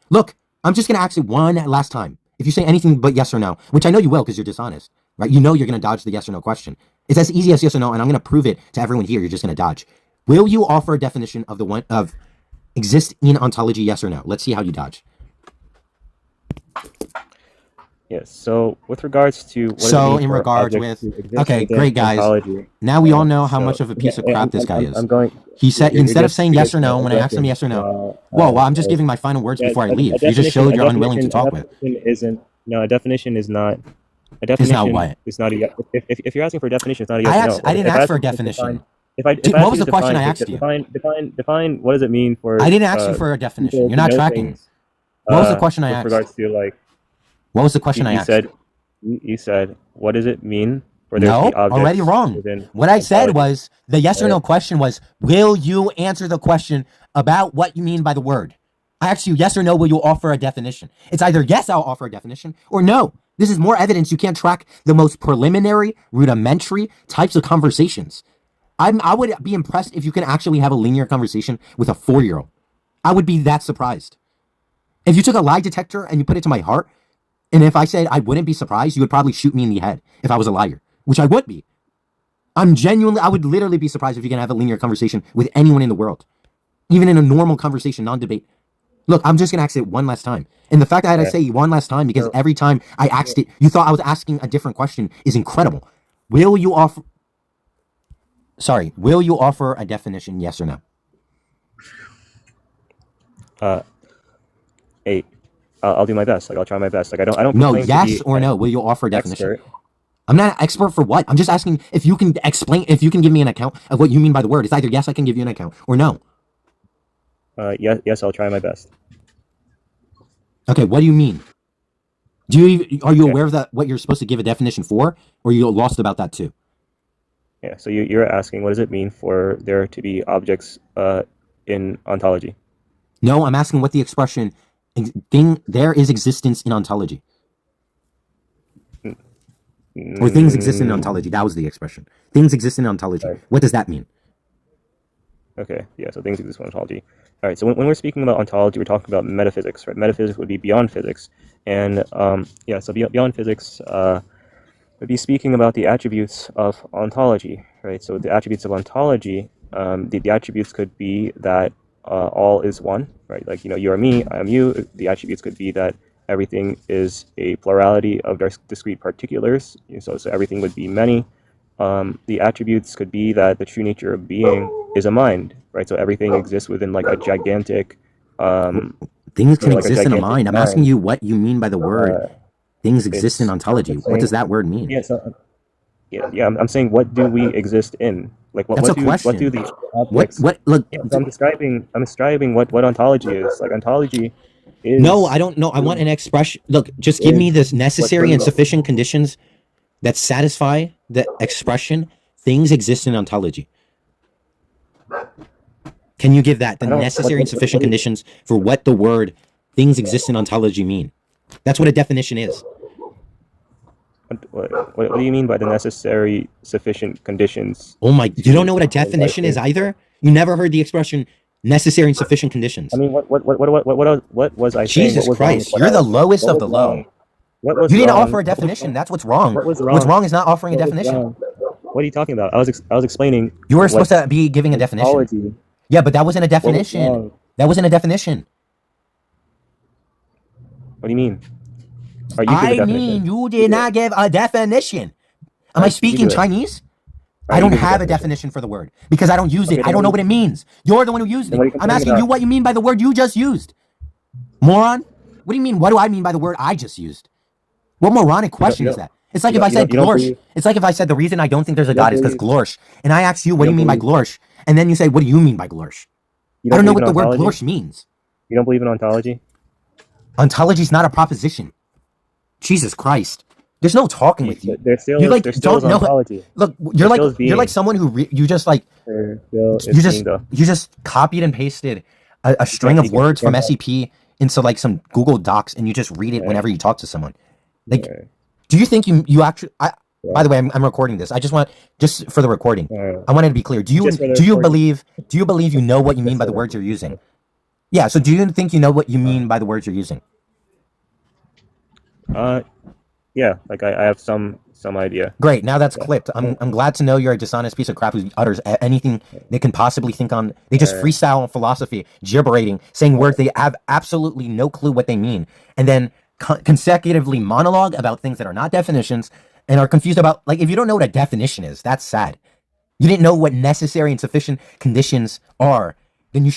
Speaker 2: Look, I'm just going to ask you one last time. If you say anything but yes or no, which I know you will because you're dishonest, right? You know you're going to dodge the yes or no question. It's as easy as yes or no, and I'm going to prove it to everyone here. You're just going to dodge. Will you offer a definition of the one of exist in ontology? Yes or no? Let's see how you dodge.
Speaker 1: Yes. So with regards to what
Speaker 2: So
Speaker 1: does it mean
Speaker 2: in
Speaker 1: for
Speaker 2: regards
Speaker 1: objects
Speaker 2: with
Speaker 1: to exist
Speaker 2: okay,
Speaker 1: within
Speaker 2: great guys.
Speaker 1: ontology?
Speaker 2: Now we all know how
Speaker 1: So
Speaker 2: much of a piece of crap this guy is.
Speaker 1: I'm going.
Speaker 2: He said
Speaker 1: You're
Speaker 2: instead of
Speaker 1: just
Speaker 2: saying
Speaker 1: you're
Speaker 2: yes
Speaker 1: just
Speaker 2: or no when I asked him
Speaker 1: addressing.
Speaker 2: yes or no. Well, I'm just giving my final words
Speaker 1: Yeah,
Speaker 2: before I
Speaker 1: a
Speaker 2: leave. You just showed you're unwilling to talk with.
Speaker 1: Isn't no a definition is not a
Speaker 2: It's not
Speaker 1: definition
Speaker 2: what?
Speaker 1: is not a yes. If you're asking for a definition, it's not a yes or no.
Speaker 2: I didn't
Speaker 1: If
Speaker 2: ask for a
Speaker 1: you to
Speaker 2: definition.
Speaker 1: if I
Speaker 2: What
Speaker 1: ask
Speaker 2: was
Speaker 1: you
Speaker 2: the
Speaker 1: to
Speaker 2: question I
Speaker 1: define
Speaker 2: asked you?
Speaker 1: define what does it mean for
Speaker 2: I didn't ask you for a definition.
Speaker 1: people
Speaker 2: You're
Speaker 1: to
Speaker 2: not
Speaker 1: know
Speaker 2: tracking.
Speaker 1: things,
Speaker 2: What was the question I
Speaker 1: with
Speaker 2: asked?
Speaker 1: regards to like
Speaker 2: What was the question I
Speaker 1: you
Speaker 2: asked?
Speaker 1: said you said what does it mean for there to
Speaker 2: No,
Speaker 1: be objects
Speaker 2: already wrong.
Speaker 1: within
Speaker 2: What I said
Speaker 1: ontology?
Speaker 2: was the yes or
Speaker 1: Right?
Speaker 2: no question was, will you answer the question about what you mean by the word? I asked you yes or no, will you offer a definition? It's either yes, I'll offer a definition, or no. This is more evidence you can't track the most preliminary, rudimentary types of conversations. I would be impressed if you can actually have a linear conversation with a 4-year-old. I would be that surprised. If you took a lie detector and you put it to my heart, and if I said I wouldn't be surprised, you would probably shoot me in the head if I was a liar, which I would be. I would literally be surprised if you can have a linear conversation with anyone in the world, even in a normal conversation, non-debate. Look, I'm just going to ask it one last time. And the fact that I had to say one last time because every time I asked it, you thought I was asking a different question is incredible. Will you offer a definition, yes or no?
Speaker 1: Hey, I'll do my best. Like I'll try my best. Like I don't
Speaker 2: No,
Speaker 1: proclaim to
Speaker 2: yes
Speaker 1: be
Speaker 2: or
Speaker 1: an
Speaker 2: no? Will you offer a definition?
Speaker 1: expert.
Speaker 2: I'm not an expert for what? I'm just asking if you can explain, if you can give me an account of what you mean by the word. It's either yes, I can give you an account, or no.
Speaker 1: Yes, I'll try my best.
Speaker 2: Okay, what do you mean? Are you aware of that? What you're supposed to give a definition for, or you lost about that too?
Speaker 1: Yeah. So you're asking what does it mean for there to be objects in ontology?
Speaker 2: No, I'm asking what the expression thing there is existence in ontology, or things exist in ontology. That was the expression. Things exist in ontology.
Speaker 1: Right.
Speaker 2: What does that mean?
Speaker 1: Okay, yeah, so things exist in ontology. All right, so when we're speaking about ontology, we're talking about metaphysics, right? Metaphysics would be beyond physics. And yeah, so beyond physics would be speaking about the attributes of ontology, right? So the attributes of ontology, the attributes could be that all is one, right? Like, you are me, I am you. The attributes could be that everything is a plurality of discrete particulars, so everything would be many. The attributes could be that the true nature of being is a mind, right? So everything exists within like a gigantic,
Speaker 2: Things can
Speaker 1: like a
Speaker 2: exist in a
Speaker 1: gigantic
Speaker 2: mind. I'm asking
Speaker 1: mind.
Speaker 2: you what you mean by the word things exist in
Speaker 1: It's
Speaker 2: ontology. What does
Speaker 1: saying,
Speaker 2: that word mean?
Speaker 1: yeah, so yeah. I'm saying, what do we exist in? Like,
Speaker 2: That's a
Speaker 1: what do
Speaker 2: question.
Speaker 1: the objects?
Speaker 2: Look,
Speaker 1: Yeah, so I'm describing what ontology is. Like, ontology
Speaker 2: no, I
Speaker 1: is
Speaker 2: don't know. I want an expression. Look, just give me
Speaker 1: is
Speaker 2: this
Speaker 1: what
Speaker 2: necessary and
Speaker 1: brings up.
Speaker 2: sufficient conditions that satisfy the expression things exist in ontology. Can you give that the
Speaker 1: I don't.
Speaker 2: Necessary and sufficient conditions for what the word things exist in ontology mean? That's what a definition is.
Speaker 1: What do you mean by the necessary sufficient conditions
Speaker 2: Oh my, you don't
Speaker 1: to
Speaker 2: know what a
Speaker 1: for why
Speaker 2: definition is
Speaker 1: things
Speaker 2: either? You never heard the expression necessary and sufficient conditions.
Speaker 1: I mean, what was I saying? What
Speaker 2: Jesus
Speaker 1: was wrong?
Speaker 2: Christ, you're the lowest
Speaker 1: What
Speaker 2: of
Speaker 1: was
Speaker 2: the
Speaker 1: wrong?
Speaker 2: low.
Speaker 1: What was
Speaker 2: You didn't
Speaker 1: wrong?
Speaker 2: offer a definition. That's what's wrong.
Speaker 1: What was
Speaker 2: What's
Speaker 1: wrong?
Speaker 2: wrong is not offering a
Speaker 1: What was
Speaker 2: definition.
Speaker 1: wrong? What are you talking about? I was explaining
Speaker 2: You were
Speaker 1: what
Speaker 2: supposed to be giving a definition.
Speaker 1: ontology.
Speaker 2: Yeah, but that wasn't a
Speaker 1: What was
Speaker 2: definition.
Speaker 1: wrong?
Speaker 2: That wasn't a definition.
Speaker 1: What do you mean? All right, you give a
Speaker 2: I
Speaker 1: definition.
Speaker 2: mean, you
Speaker 1: You
Speaker 2: did
Speaker 1: do it.
Speaker 2: not give a definition.
Speaker 1: All
Speaker 2: Am I
Speaker 1: right, you
Speaker 2: speaking
Speaker 1: do it.
Speaker 2: Chinese?
Speaker 1: All
Speaker 2: I
Speaker 1: right, you
Speaker 2: don't
Speaker 1: give a
Speaker 2: have a
Speaker 1: definition.
Speaker 2: definition for the word because I don't use it.
Speaker 1: Okay,
Speaker 2: I
Speaker 1: then
Speaker 2: don't know
Speaker 1: what
Speaker 2: what it means. You're the one who used
Speaker 1: then
Speaker 2: it.
Speaker 1: what are you
Speaker 2: I'm
Speaker 1: complaining
Speaker 2: asking you
Speaker 1: about?
Speaker 2: what you mean by the word you just used. Moron? What do you mean? What do I mean by the word I just used? What moronic
Speaker 1: You don't
Speaker 2: question
Speaker 1: you
Speaker 2: is
Speaker 1: don't
Speaker 2: that? It's like
Speaker 1: you
Speaker 2: if I
Speaker 1: don't you
Speaker 2: said
Speaker 1: don't you don't
Speaker 2: glorsh.
Speaker 1: believe
Speaker 2: It's like if I said the reason I don't think there's a
Speaker 1: you don't
Speaker 2: God is because
Speaker 1: believe
Speaker 2: glorsh. And I asked you,
Speaker 1: you
Speaker 2: what do you
Speaker 1: don't
Speaker 2: mean by
Speaker 1: believe
Speaker 2: glorsh? And then you say, what do you mean by glorsh?
Speaker 1: you
Speaker 2: I
Speaker 1: don't
Speaker 2: don't know
Speaker 1: believe
Speaker 2: what
Speaker 1: in
Speaker 2: the word
Speaker 1: ontology?
Speaker 2: glorsh means.
Speaker 1: You don't believe in ontology?
Speaker 2: Ontology is not a proposition. Jesus Christ. There's no talking with you.
Speaker 1: There
Speaker 2: You
Speaker 1: still is
Speaker 2: like
Speaker 1: there still
Speaker 2: don't
Speaker 1: is
Speaker 2: know.
Speaker 1: ontology.
Speaker 2: Look,
Speaker 1: There still is
Speaker 2: you're like
Speaker 1: being.
Speaker 2: someone who you just like
Speaker 1: There still is being though.
Speaker 2: you just copied and pasted a
Speaker 1: You
Speaker 2: string
Speaker 1: can't you
Speaker 2: of
Speaker 1: can
Speaker 2: words
Speaker 1: you
Speaker 2: from
Speaker 1: can't have
Speaker 2: SEP into like some Google Docs and you just read it
Speaker 1: alright,
Speaker 2: whenever you talk to someone. Like,
Speaker 1: alright,
Speaker 2: do you think you actually? By
Speaker 1: yeah,
Speaker 2: the way, I'm recording this. I just want just for the recording.
Speaker 1: alright.
Speaker 2: I wanted to be clear.
Speaker 1: Just for the
Speaker 2: Do you
Speaker 1: recording.
Speaker 2: believe you know what you mean
Speaker 1: Just
Speaker 2: by
Speaker 1: for
Speaker 2: the
Speaker 1: the
Speaker 2: words you're using? Yeah. So do you think you know what you mean by the words you're using?
Speaker 1: uh yeah, like I have some idea.
Speaker 2: Great. Now that's
Speaker 1: Yeah.
Speaker 2: clipped.
Speaker 1: Oh,
Speaker 2: I'm glad to know you're a dishonest piece of crap who utters anything they can possibly think on. They just
Speaker 1: alright,
Speaker 2: freestyle philosophy, gibberating, saying words they have absolutely no clue what they mean, and then consecutively monologue about things that are not definitions and are confused about. Like, if you don't know what a definition is, that's sad. You didn't know what necessary and sufficient conditions are. Then you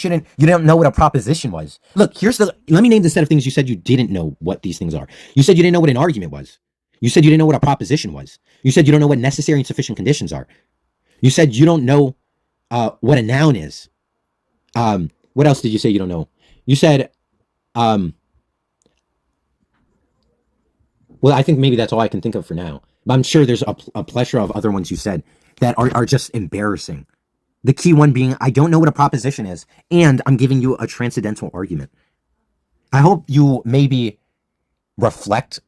Speaker 2: don't know what a proposition was. Look, let me name the set of things you said you didn't know what these things are. You said you didn't know what an argument was. You said you didn't know what a proposition was. You said you don't know what necessary and sufficient conditions are. You said you don't know what a noun is. What else did you say you don't know? You said, well, I think maybe that's all I can think of for now. But I'm sure there's a plethora of other ones you said that are just embarrassing. The key one being, I don't know what a proposition is, and I'm giving you a transcendental argument. I hope you maybe reflect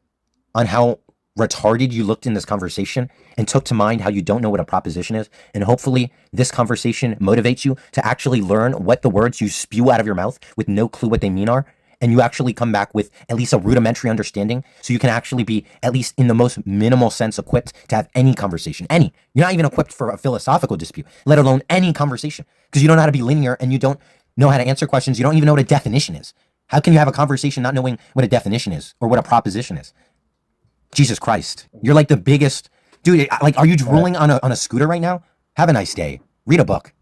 Speaker 2: on how retarded you looked in this conversation and took to mind how you don't know what a proposition is. And hopefully this conversation motivates you to actually learn what the words you spew out of your mouth with no clue what they mean are. And you actually come back with at least a rudimentary understanding so you can actually be, at least in the most minimal sense, equipped to have any conversation. Any. You're not even equipped for a philosophical dispute, let alone any conversation, because you don't know how to be linear and you don't know how to answer questions. You don't even know what a definition is. How can you have a conversation not knowing what a definition is or what a proposition is? Jesus Christ. You're like the biggest dude. Like, are you drooling on a scooter right now? Have a nice day. Read a book.